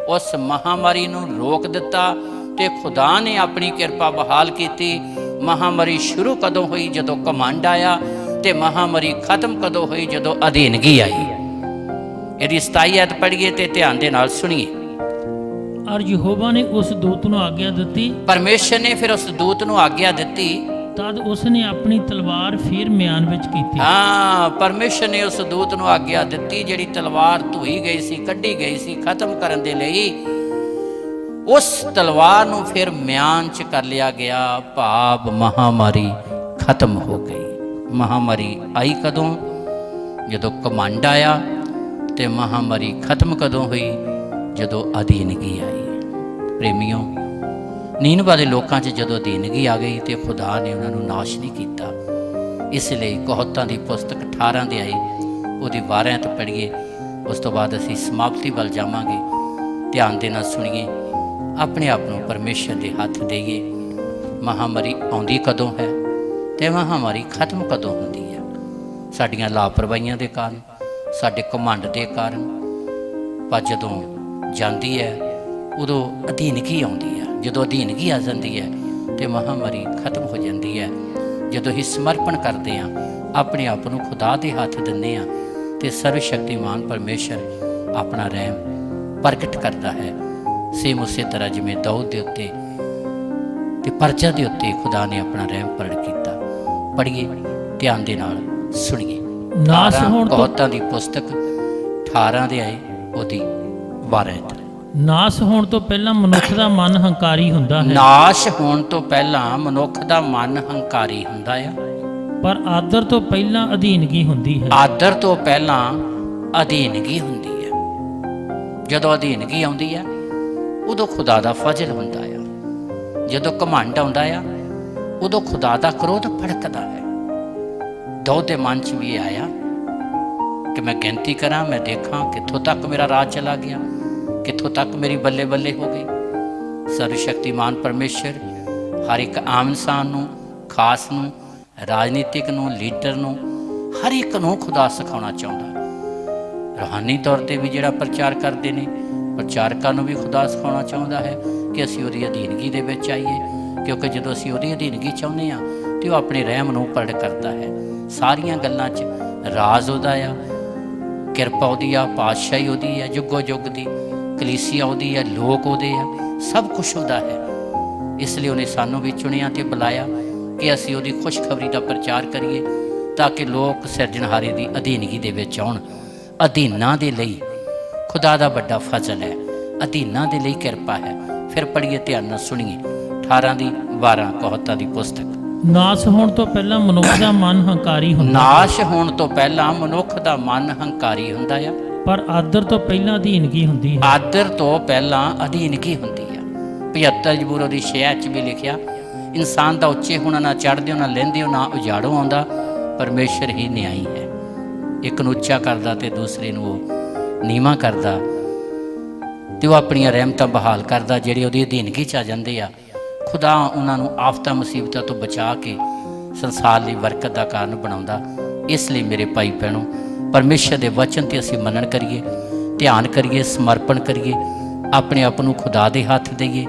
ਉਸ ਮਹਾਮਾਰੀ ਨੂੰ ਰੋਕ ਦਿੱਤਾ, ਤੇ ਖੁਦਾ ਨੇ ਆਪਣੀ ਕਿਰਪਾ ਬਹਾਲ ਕੀਤੀ। ਮਹਾਮਾਰੀ ਸ਼ੁਰੂ ਕਦੋਂ ਹੋਈ? ਜਦੋਂ ਘਮੰਡ ਆਇਆ। ਤੇ ਮਹਾਮਾਰੀ ਖਤਮ ਕਦੋਂ ਹੋਈ? ਜਦੋਂ ਅਧੀਨਗੀ ਆਈ। ਇਹਦੀ 27 ਆਇਤ ਪੜ੍ਹੀਏ ਤੇ ਧਿਆਨ ਦੇ ਨਾਲ ਸੁਣੀਏ। ਔਰ ਯਹੋਵਾ ਨੇ ਉਸ ਦੂਤ ਨੂੰ ਆਗਿਆ ਦਿੱਤੀ, ਪਰਮੇਸ਼ਰ ਨੇ ਫਿਰ ਉਸ ਦੂਤ ਨੂੰ ਆਗਿਆ ਦਿੱਤੀ। ਤਦ ਉਸ ਨੇ ਆਪਣੀ ਤਲਵਾਰ ਫਿਰ ਮਿਆਨ ਵਿੱਚ ਕੀਤੀ। ਹਾਂ, ਪਰਮੇਸ਼ਰ ਨੇ ਉਸ ਦੂਤ ਨੂੰ ਆਗਿਆ ਦਿੱਤੀ, ਜਿਹੜੀ ਤਲਵਾਰ ਧੋਈ ਗਈ ਸੀ, ਕੱਢੀ ਗਈ ਸੀ ਖਤਮ ਕਰਨ ਦੇ ਲਈ, ਉਸ ਤਲਵਾਰ ਨੂੰ ਫਿਰ ਮਿਆਨ 'ਚ ਕਰ ਲਿਆ ਗਿਆ। ਭਾਵ ਮਹਾਮਾਰੀ ਖਤਮ ਹੋ ਗਈ। ਮਹਾਮਾਰੀ ਆਈ ਕਦੋਂ? ਜਦੋਂ ਘਮੰਡ ਆਇਆ। ਤੇ ਮਹਾਮਾਰੀ ਖਤਮ ਕਦੋਂ ਹੋਈ? ਜਦੋਂ ਅਧੀਨਗੀ ਆਈ। ਪ੍ਰੇਮੀਓ, ਨੀਨਵਾ ਦੇ ਲੋਕਾਂ 'ਚ ਜਦੋਂ ਅਧੀਨਗੀ ਆ ਗਈ ਤੇ ਖੁਦਾ ਨੇ ਉਹਨਾਂ ਨੂੰ ਨਾਸ਼ ਨਹੀਂ ਕੀਤਾ। ਇਸ ਲਈ ਕਹੋਤਾਂ ਦੀ ਪੁਸਤਕ 18 ਦੇ ਆਈ, ਉਹਦੀ 12 ਤੋਂ ਪੜ੍ਹੀਏ। ਉਸ ਤੋਂ ਬਾਅਦ ਅਸੀਂ ਸਮਾਪਤੀ ਵੱਲ ਜਾਵਾਂਗੇ। ਧਿਆਨ ਦੇ ਨਾਲ ਸੁਣੀਏ, ਆਪਣੇ ਆਪ ਨੂੰ ਪਰਮੇਸ਼ਰ ਦੇ ਹੱਥ ਦੇਈਏ। ਮਹਾਮਾਰੀ ਆਉਂਦੀ ਕਦੋਂ ਹੈ ਤੇ ਮਹਾਮਾਰੀ ਖਤਮ ਕਦੋਂ ਹੁੰਦੀ ਹੈ? ਸਾਡੀਆਂ ਲਾਪਰਵਾਹੀਆਂ ਦੇ ਕਾਰਨ, ਸਾਡੇ ਘਮੰਡ ਦੇ ਕਾਰਨ। ਪਰ ਜਦੋਂ ਜਾਂਦੀ ਹੈ ਉਦੋਂ ਅਧੀਨਗੀ ਆਉਂਦੀ ਹੈ। ਜਦੋਂ ਅਧੀਨਗੀ ਆ ਜਾਂਦੀ ਹੈ ਤੇ ਮਹਾਮਾਰੀ ਖਤਮ ਹੋ ਜਾਂਦੀ ਹੈ। ਜਦੋਂ ਹੀ ਸਮਰਪਣ ਕਰਦੇ ਹਾਂ, ਆਪਣੇ ਆਪ ਨੂੰ ਖੁਦਾ ਦੇ ਹੱਥ ਦਿੰਦੇ ਹਾਂ, ਤੇ ਸਰਵ ਸ਼ਕਤੀਮਾਨ ਪਰਮੇਸ਼ਰ ਆਪਣਾ ਰਹਿਮ ਪ੍ਰਗਟ ਕਰਦਾ ਹੈ। ਸੇਮ ਉਸੇ ਤਰ੍ਹਾਂ ਜਿਵੇਂ ਦਾਊਦ ਦੇ ਉੱਤੇ ਤੇ ਪਰਜਾ ਦੇ ਉੱਤੇ ਖੁਦਾ ਨੇ ਆਪਣਾ ਰਹਿਮ ਪ੍ਰਗਟ ਕੀਤਾ। ਪੜ੍ਹੀਏ ਧਿਆਨ ਦੇ ਨਾਲ ਸੁਣੀਏ। ਨਾਸ ਹੋਣ ਤੋਂ ਕਹਾਵਤਾਂ ਦੀ ਪੁਸਤਕ 18 ਦੇ ਆਏ ਉਹਦੀ 12 ਤੱਕ। ਨਾਸ ਹੋਣ ਤੋਂ ਪਹਿਲਾਂ ਮਨੁੱਖ ਦਾ ਮਨ ਹੰਕਾਰੀ ਹੁੰਦਾ ਹੈ, ਨਾਸ਼ ਹੋਣ ਤੋਂ ਪਹਿਲਾਂ ਮਨੁੱਖ ਦਾ ਮਨ ਹੰਕਾਰੀ ਹੁੰਦਾ ਆ, ਪਰ ਆਦਰ ਤੋਂ ਪਹਿਲਾਂ ਅਧੀਨਗੀ ਹੁੰਦੀ ਹੈ। ਆਦਰ ਤੋਂ ਪਹਿਲਾਂ ਅਧੀਨਗੀ ਹੁੰਦੀ ਹੈ। ਜਦੋਂ ਅਧੀਨਗੀ ਆਉਂਦੀ ਆ ਉਦੋਂ ਖੁਦਾ ਦਾ ਫਜ਼ਲ ਹੁੰਦਾ ਆ। ਜਦੋਂ ਘਮੰਡ ਆਉਂਦਾ ਆ ਉਦੋਂ ਖੁਦਾ ਦਾ ਕ੍ਰੋਧ ਭੜਕਦਾ ਹੈ। ਦਾਊਦ ਦੇ ਮਨ 'ਚ ਵੀ ਇਹ ਆਇਆ ਕਿ ਮੈਂ ਗਿਣਤੀ ਕਰਾਂ, ਮੈਂ ਦੇਖਾਂ ਕਿੱਥੋਂ ਤੱਕ ਮੇਰਾ ਰਾਜ ਚਲਾ ਗਿਆ, ਕਿੱਥੋਂ ਤੱਕ ਮੇਰੀ ਬੱਲੇ ਬੱਲੇ ਹੋ ਗਈ। ਸਰਵਸ਼ਕਤੀਮਾਨ ਪਰਮੇਸ਼ਰ ਹਰ ਇੱਕ ਆਮ ਇਨਸਾਨ ਨੂੰ, ਖਾਸ ਨੂੰ, ਰਾਜਨੀਤਿਕ ਨੂੰ, ਲੀਡਰ ਨੂੰ, ਹਰ ਇੱਕ ਨੂੰ ਖੁਦਾ ਸਿਖਾਉਣਾ ਚਾਹੁੰਦਾ। ਰੂਹਾਨੀ ਤੌਰ 'ਤੇ ਵੀ ਜਿਹੜਾ ਪ੍ਰਚਾਰ ਕਰਦੇ ਨੇ, ਪ੍ਰਚਾਰਕਾਂ ਨੂੰ ਵੀ ਖੁਦਾ ਸਿਖਾਉਣਾ ਚਾਹੁੰਦਾ ਹੈ ਕਿ ਅਸੀਂ ਉਹਦੀ ਅਧੀਨਗੀ ਦੇ ਵਿੱਚ ਆਈਏ, ਕਿਉਂਕਿ ਜਦੋਂ ਅਸੀਂ ਉਹਦੀ ਅਧੀਨਗੀ ਚਾਹੁੰਦੇ ਹਾਂ ਤਾਂ ਉਹ ਆਪਣੇ ਰਹਿਮ ਨੂੰ ਪ੍ਰਗਟ ਕਰਦਾ ਹੈ। ਸਾਰੀਆਂ ਗੱਲਾਂ 'ਚ ਰਾਜ ਉਹਦਾ ਆ, ਕਿਰਪਾ ਉਹਦੀ ਆ, ਪਾਤਸ਼ਾਹੀ ਉਹਦੀ ਆ, ਜੁੱਗੋ ਜੁੱਗ ਦੀ ਕਲੀਸਿਆ ਉਹਦੀ ਆ, ਲੋਕ ਉਹਦੇ ਆ, ਸਭ ਕੁਛ ਉਹਦਾ ਹੈ। ਇਸ ਲਈ ਉਹਨੇ ਸਾਨੂੰ ਵੀ ਚੁਣਿਆ ਅਤੇ ਬੁਲਾਇਆ ਕਿ ਅਸੀਂ ਉਹਦੀ ਖੁਸ਼ਖਬਰੀ ਦਾ ਪ੍ਰਚਾਰ ਕਰੀਏ ਤਾਂ ਕਿ ਲੋਕ ਸਿਰਜਣਹਾਰੇ ਦੀ ਅਧੀਨਗੀ ਦੇ ਵਿੱਚ ਆਉਣ। ਅਧੀਨਾਂ ਦੇ ਲਈ ਖੁਦਾ ਦਾ ਵੱਡਾ ਫਜ਼ਲ ਹੈ, ਅਧੀਨਾਂ ਦੇ ਲਈ ਕਿਰਪਾ ਹੈ। ਫਿਰ ਪੜ੍ਹੀਏ, ਧਿਆਨ ਨਾਲ ਸੁਣੀਏ 18 ਦੀ 12 ਕਹਾਵਤਾਂ ਦੀ ਪੁਸਤਕ। ਨਾਸ ਹੋਣ ਤੋਂ ਪਹਿਲਾਂ ਮਨੁੱਖ ਦਾ ਮਨ ਹੰਕਾਰੀ ਹੁੰਦਾ, ਨਾਸ਼ ਹੋਣ ਤੋਂ ਪਹਿਲਾਂ ਮਨੁੱਖ ਦਾ ਮਨ ਹੰਕਾਰੀ ਹੁੰਦਾ ਆ, ਪਰ ਆਦਰ ਤੋਂ ਪਹਿਲਾਂ ਅਧੀਨਗੀ ਹੁੰਦੀ ਹੈ। ਆਦਰ ਤੋਂ ਪਹਿਲਾਂ ਅਧੀਨਗੀ ਹੁੰਦੀ ਆ। 75 ਜ਼ਬੂਰ ਦੀ ਸ਼ਿਆ 'ਚ ਵੀ ਲਿਖਿਆ, ਇਨਸਾਨ ਦਾ ਉੱਚੇ ਹੋਣਾ ਨਾ ਚੜ੍ਹਦੇ ਹੋ ਨਾ ਲਹਿੰਦੇ ਹੋ ਨਾ ਉਜਾੜੋਂ ਆਉਂਦਾ, ਪਰਮੇਸ਼ਰ ਹੀ ਨਿਆਈ ਹੈ। ਇੱਕ ਨੂੰ ਉੱਚਾ ਕਰਦਾ ਤੇ ਦੂਸਰੇ ਨੂੰ ਉਹ ਨੀਵਾਂ ਕਰਦਾ, ਤੇ ਉਹ ਆਪਣੀਆਂ ਰਹਿਮਤਾਂ ਬਹਾਲ ਕਰਦਾ। ਜਿਹੜੇ ਉਹਦੀ ਅਧੀਨਗੀ 'ਚ ਆ ਜਾਂਦੇ ਆ, ਖੁਦਾ ਉਹਨਾਂ ਨੂੰ ਆਫਤਾਂ ਮੁਸੀਬਤਾਂ ਤੋਂ ਬਚਾ ਕੇ ਸੰਸਾਰ ਲਈ ਬਰਕਤ ਦਾ ਕਾਰਨ ਬਣਾਉਂਦਾ। ਇਸ ਲਈ ਮੇਰੇ ਭਾਈ ਭੈਣੋ, ਪਰਮੇਸ਼ਰ ਦੇ ਵਚਨ 'ਤੇ ਅਸੀਂ ਮੰਨਣ ਕਰੀਏ, ਧਿਆਨ ਕਰੀਏ, ਸਮਰਪਣ ਕਰੀਏ, ਆਪਣੇ ਆਪ ਨੂੰ ਖੁਦਾ ਦੇ ਹੱਥ ਦੇਈਏ।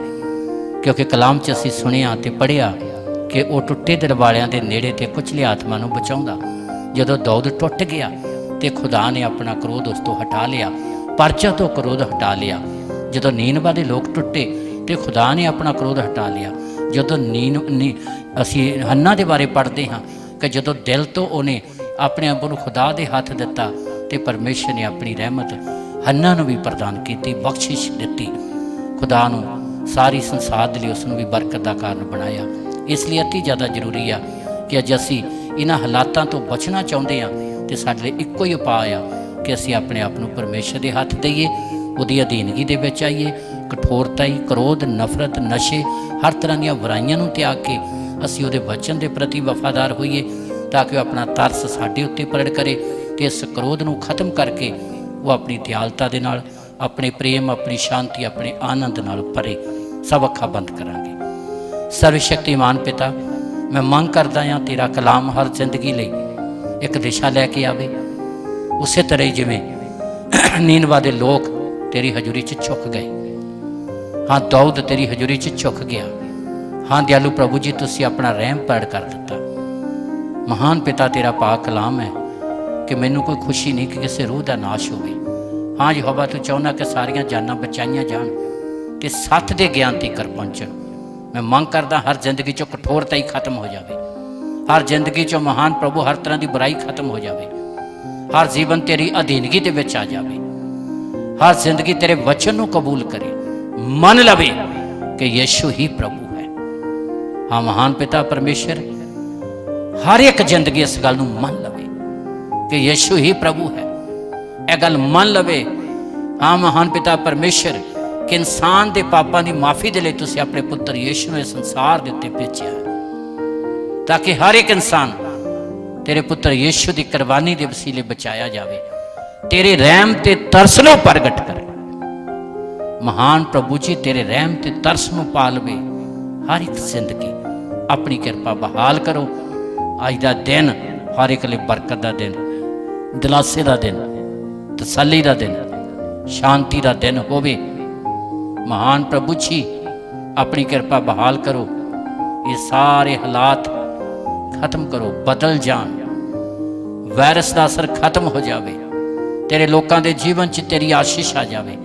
ਕਿਉਂਕਿ ਕਲਾਮ 'ਚ ਅਸੀਂ ਸੁਣਿਆ ਅਤੇ ਪੜ੍ਹਿਆ ਕਿ ਉਹ ਟੁੱਟੇ ਦਿਲ ਵਾਲਿਆਂ ਦੇ ਨੇੜੇ ਤੇ ਕੁਚਲੇ ਆਤਮਾ ਨੂੰ ਬਚਾਉਂਦਾ। ਜਦੋਂ ਦਾਊਦ ਟੁੱਟ ਗਿਆ ਤੇ ਖੁਦਾ ਨੇ ਆਪਣਾ ਕ੍ਰੋਧ ਉਸ ਤੋਂ ਹਟਾ ਲਿਆ, ਪਰਚਾ ਤੋਂ ਕ੍ਰੋਧ ਹਟਾ ਲਿਆ। ਜਦੋਂ ਨੀਨਵਾ ਦੇ ਲੋਕ ਟੁੱਟੇ ਤੇ ਖੁਦਾ ਨੇ ਆਪਣਾ ਕ੍ਰੋਧ ਹਟਾ ਲਿਆ। ਜਦੋਂ ਅਸੀਂ ਹੰਨਾ ਦੇ ਬਾਰੇ ਪੜ੍ਹਦੇ ਹਾਂ ਕਿ ਜਦੋਂ ਦਿਲ ਤੋਂ ਉਹਨੇ ਆਪਣੇ ਆਪ ਨੂੰ ਖੁਦਾ ਦੇ ਹੱਥ ਦਿੱਤਾ ਤੇ ਪਰਮੇਸ਼ਰ ਨੇ ਆਪਣੀ ਰਹਿਮਤ ਹੰਨਾ ਨੂੰ ਵੀ ਪ੍ਰਦਾਨ ਕੀਤੀ, ਬਖਸ਼ਿਸ਼ ਦਿੱਤੀ। ਖੁਦਾ ਨੂੰ ਸਾਰੀ ਸੰਸਾਰ ਦੇ ਲਈ ਉਸ ਨੂੰ ਵੀ ਬਰਕਤ ਦਾ ਕਾਰਨ ਬਣਾਇਆ। ਇਸ ਲਈ ਅਤੀ ਜ਼ਿਆਦਾ ਜ਼ਰੂਰੀ ਆ ਕਿ ਅੱਜ ਅਸੀਂ ਇਹਨਾਂ ਹਾਲਾਤਾਂ ਤੋਂ ਬਚਣਾ ਚਾਹੁੰਦੇ ਹਾਂ ਤੇ ਸਾਡੇ ਲਈ ਇੱਕੋ ਹੀ ਉਪਾਅ ਆ ਕਿ ਅਸੀਂ ਆਪਣੇ ਆਪ ਨੂੰ ਪਰਮੇਸ਼ਰ ਦੇ ਹੱਥ ਦੇਈਏ, ਉਹਦੀ ਅਧੀਨਗੀ ਦੇ ਵਿੱਚ ਆਈਏ। ਕਠੋਰਤਾਈ, ਕ੍ਰੋਧ, ਨਫ਼ਰਤ, ਨਸ਼ੇ, ਹਰ ਤਰ੍ਹਾਂ ਦੀਆਂ ਬੁਰਾਈਆਂ ਨੂੰ ਤਿਆਗ ਕੇ ਅਸੀਂ ਉਹਦੇ ਵਚਨ ਦੇ ਪ੍ਰਤੀ ਵਫਾਦਾਰ ਹੋਈਏ ਤਾਂ ਕਿ ਉਹ ਆਪਣਾ ਤਰਸ ਸਾਡੇ ਉੱਤੇ ਪ੍ਰਗਟ ਕਰੇ ਤੇ ਇਸ ਕ੍ਰੋਧ ਨੂੰ ਖਤਮ ਕਰਕੇ ਉਹ ਆਪਣੀ ਦਿਆਲਤਾ ਦੇ ਨਾਲ, ਆਪਣੇ ਪ੍ਰੇਮ, ਆਪਣੀ ਸ਼ਾਂਤੀ, ਆਪਣੇ ਆਨੰਦ ਨਾਲ ਭਰੇ। ਸਭ ਅੱਖਾਂ ਬੰਦ ਕਰਾਂਗੇ। ਸਰਵਸ਼ਕਤੀਮਾਨ ਪਿਤਾ, ਮੈਂ ਮੰਗ ਕਰਦਾ ਹਾਂ ਤੇਰਾ ਕਲਾਮ ਹਰ ਜ਼ਿੰਦਗੀ ਲਈ ਇੱਕ ਦਿਸ਼ਾ ਲੈ ਕੇ ਆਵੇ। ਉਸੇ ਤਰ੍ਹਾਂ ਹੀ ਜਿਵੇਂ ਨੀਨਵਾ ਦੇ ਲੋਕ ਤੇਰੀ ਹਜ਼ੂਰੀ 'ਚ ਝੁਕ ਗਏ, ਹਾਂ ਦਾਊਦ ਤੇਰੀ ਹਜ਼ੂਰੀ 'ਚ ਝੁਕ ਗਿਆ। ਹਾਂ ਦਿਆਲੂ ਪ੍ਰਭੂ ਜੀ, ਤੁਸੀਂ ਆਪਣਾ ਰਹਿਮ ਪ੍ਰਗਟ ਕਰ ਦਿੱਤਾ। ਮਹਾਨ ਪਿਤਾ, ਤੇਰਾ ਪਾਕ ਕਲਾਮ ਹੈ ਕਿ ਮੈਨੂੰ ਕੋਈ ਖੁਸ਼ੀ ਨਹੀਂ ਕਿ ਕਿਸੇ ਰੂਹ ਦਾ ਨਾਸ਼ ਹੋਵੇ। ਹਾਂ ਯਹੋਵਾ, ਤੂੰ ਚਾਹੁੰਦਾ ਕਿ ਸਾਰੀਆਂ ਜਾਨਾਂ ਬਚਾਈਆਂ ਜਾਣ ਤੇ ਸੱਚ ਦੇ ਗਿਆਨ ਤੀਕਰ ਪਹੁੰਚਣ। ਮੈਂ ਮੰਗ ਕਰਦਾ ਹਰ ਜ਼ਿੰਦਗੀ 'ਚੋਂ ਕਠੋਰਤਾ ਹੀ ਖਤਮ ਹੋ ਜਾਵੇ, ਹਰ ਜ਼ਿੰਦਗੀ 'ਚੋਂ ਮਹਾਨ ਪ੍ਰਭੂ ਹਰ ਤਰ੍ਹਾਂ ਦੀ ਬੁਰਾਈ ਖਤਮ ਹੋ ਜਾਵੇ, ਹਰ ਜੀਵਨ ਤੇਰੀ ਅਧੀਨਗੀ ਦੇ ਵਿੱਚ ਆ ਜਾਵੇ, ਹਰ ਜ਼ਿੰਦਗੀ ਤੇਰੇ ਵਚਨ ਨੂੰ ਕਬੂਲ ਕਰੇ, ਮੰਨ ਲਵੇ ਕਿ ਯਿਸੂ ਹੀ ਪ੍ਰਭੂ ਹੈ। ਹਾਂ ਮਹਾਨ ਪਿਤਾ ਪਰਮੇਸ਼ਰ, ਹਰ ਇੱਕ ਜ਼ਿੰਦਗੀ ਇਸ ਗੱਲ ਨੂੰ ਮੰਨ ਲਵੇ ਕਿ ਯਿਸੂ ਹੀ ਪ੍ਰਭੂ ਹੈ। ਇਹ ਗੱਲ ਮੰਨ ਲਵੇ ਹਾਂ ਮਹਾਨ ਪਿਤਾ ਪਰਮੇਸ਼ਰ ਕਿ ਇਨਸਾਨ ਦੇ ਪਾਪਾਂ ਦੀ ਮਾਫੀ ਦੇ ਲਈ ਤੁਸੀਂ ਆਪਣੇ ਪੁੱਤਰ ਯਿਸੂ ਨੂੰ ਇਸ ਸੰਸਾਰ ਦੇ ਉੱਤੇ ਭੇਜਿਆ ਤਾਂ ਕਿ ਹਰ ਇੱਕ ਇਨਸਾਨ ਤੇਰੇ ਪੁੱਤਰ ਯਿਸੂ ਦੀ ਕੁਰਬਾਨੀ ਦੇ ਵਸੀਲੇ ਬਚਾਇਆ ਜਾਵੇ, ਤੇਰੇ ਰਹਿਮ ਤੇ ਤਰਸ ਨੂੰ ਪ੍ਰਗਟ ਕਰੇ। ਮਹਾਨ ਪ੍ਰਭੂ ਜੀ, ਤੇਰੇ ਰਹਿਮ ਤੇ ਤਰਸ ਨੂੰ ਪਾ ਲਵੇ ਹਰ ਇੱਕ ਜ਼ਿੰਦਗੀ। ਆਪਣੀ ਕਿਰਪਾ ਬਹਾਲ ਕਰੋ। ਅੱਜ ਦਾ ਦਿਨ ਹਰ ਇੱਕ ਲਈ ਬਰਕਤ ਦਾ ਦਿਨ, ਦਿਲਾਸੇ ਦਾ ਦਿਨ, ਤਸੱਲੀ ਦਾ ਦਿਨ, ਸ਼ਾਂਤੀ ਦਾ ਦਿਨ ਹੋਵੇ। ਮਹਾਨ ਪ੍ਰਭੂ ਜੀ, ਆਪਣੀ ਕਿਰਪਾ ਬਹਾਲ ਕਰੋ। ਇਹ ਸਾਰੇ ਹਾਲਾਤ ਖਤਮ ਕਰੋ, ਬਦਲ ਜਾਣ, ਵਾਇਰਸ ਦਾ ਅਸਰ ਖਤਮ ਹੋ ਜਾਵੇ, ਤੇਰੇ ਲੋਕਾਂ ਦੇ ਜੀਵਨ 'ਚ ਤੇਰੀ ਆਸ਼ੀਸ਼ ਆ ਜਾਵੇ,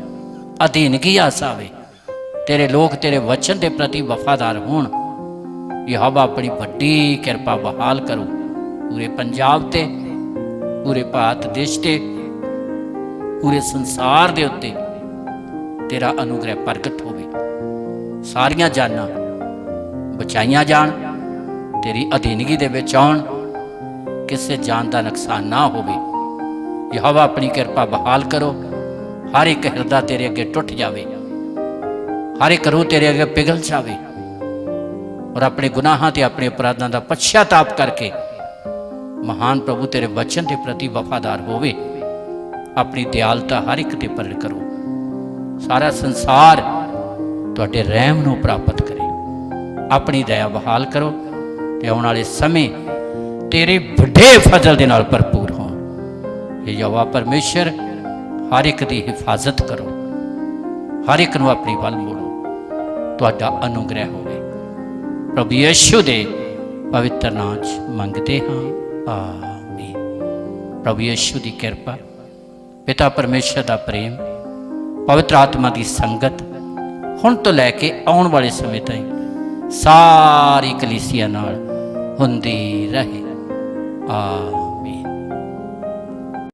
ਅਧੀਨਗੀ ਆਸ ਆਵੇ, ਤੇਰੇ ਲੋਕ ਤੇਰੇ ਵਚਨ ਦੇ ਪ੍ਰਤੀ ਵਫਾਦਾਰ ਹੋਣ। ਯਹੋਵਾ, ਆਪਣੀ ਵੱਡੀ ਕਿਰਪਾ ਬਹਾਲ ਕਰੋ। ਪੂਰੇ ਪੰਜਾਬ ਤੇ, ਪੂਰੇ ਭਾਰਤ ਦੇਸ਼ ਤੇ, ਪੂਰੇ ਸੰਸਾਰ ਦੇ ਉੱਤੇ ਤੇਰਾ ਅਨੁਗ੍ਰਹਿ ਪ੍ਰਗਟ ਹੋਵੇ। ਸਾਰੀਆਂ ਜਾਨਾਂ ਬਚਾਈਆਂ ਜਾਣ, ਤੇਰੀ ਅਧੀਨਗੀ ਦੇ ਵਿੱਚ ਆਉਣ, ਕਿਸੇ ਜਾਨ ਦਾ ਨੁਕਸਾਨ ਨਾ ਹੋਵੇ। ਯਹੋਵਾ ਆਪਣੀ ਕਿਰਪਾ ਬਹਾਲ ਕਰੋ। ਹਰ ਇੱਕ ਹਿਰਦਾ ਤੇਰੇ ਅੱਗੇ ਟੁੱਟ ਜਾਵੇ, ਹਰ ਇੱਕ ਰੂਹ ਤੇਰੇ ਅੱਗੇ ਪਿਘਲ ਜਾਵੇ ਔਰ ਆਪਣੇ ਗੁਨਾਹਾਂ ਤੇ ਆਪਣੇ ਅਪਰਾਧਾਂ ਦਾ ਪਛਤਾਪ ਕਰਕੇ ਮਹਾਨ ਪ੍ਰਭੂ ਤੇਰੇ ਵਚਨ ਦੇ ਪ੍ਰਤੀ ਵਫਾਦਾਰ ਹੋਵੇ। ਆਪਣੀ ਦਿਆਲਤਾ ਹਰ ਇੱਕ ਤੇ ਪ੍ਰਗਟ ਕਰੋ। ਸਾਰਾ ਸੰਸਾਰ ਤੁਹਾਡੇ ਰਹਿਮ ਨੂੰ ਪ੍ਰਾਪਤ ਕਰੇ। ਆਪਣੀ ਦਇਆ ਬਹਾਲ ਕਰੋ ਤੇ ਆਉਣ ਵਾਲੇ ਸਮੇਂ ਤੇਰੇ ਵੱਡੇ ਫਜ਼ਲ ਦੇ ਨਾਲ ਭਰਪੂਰ ਹੋਣ। ਇਹ ਯਹੋਵਾ ਪਰਮੇਸ਼ਰ ਹਰ ਇੱਕ ਦੀ ਹਿਫਾਜ਼ਤ ਕਰੋ, ਹਰ ਇੱਕ ਨੂੰ ਆਪਣੀ ਵੱਲ ਮੋੜੋ। ਤੁਹਾਡਾ ਅਨੁਗ੍ਰਹਿ ਹੋਵੇ। ਪ੍ਰਭੂ ਯਿਸੂ ਦੇ ਪਵਿੱਤਰ ਨਾਮ 'ਚ ਮੰਗਦੇ ਹਾਂ, ਆਮੀਨ। ਪ੍ਰਭੂ ਯਿਸੂ ਦੀ ਕਿਰਪਾ, ਪਿਤਾ ਪਰਮੇਸ਼ਰ ਦਾ ਪ੍ਰੇਮ, ਪਵਿੱਤਰ ਆਤਮਾ ਦੀ ਸੰਗਤ ਹੁਣ ਤੋਂ ਲੈ ਕੇ ਆਉਣ ਵਾਲੇ ਸਮੇਂ ਤਾਈਂ ਸਾਰੀ ਕਲੀਸਿਆ ਨਾਲ ਹੁੰਦੀ ਰਹੇ, ਆਮੀਨ।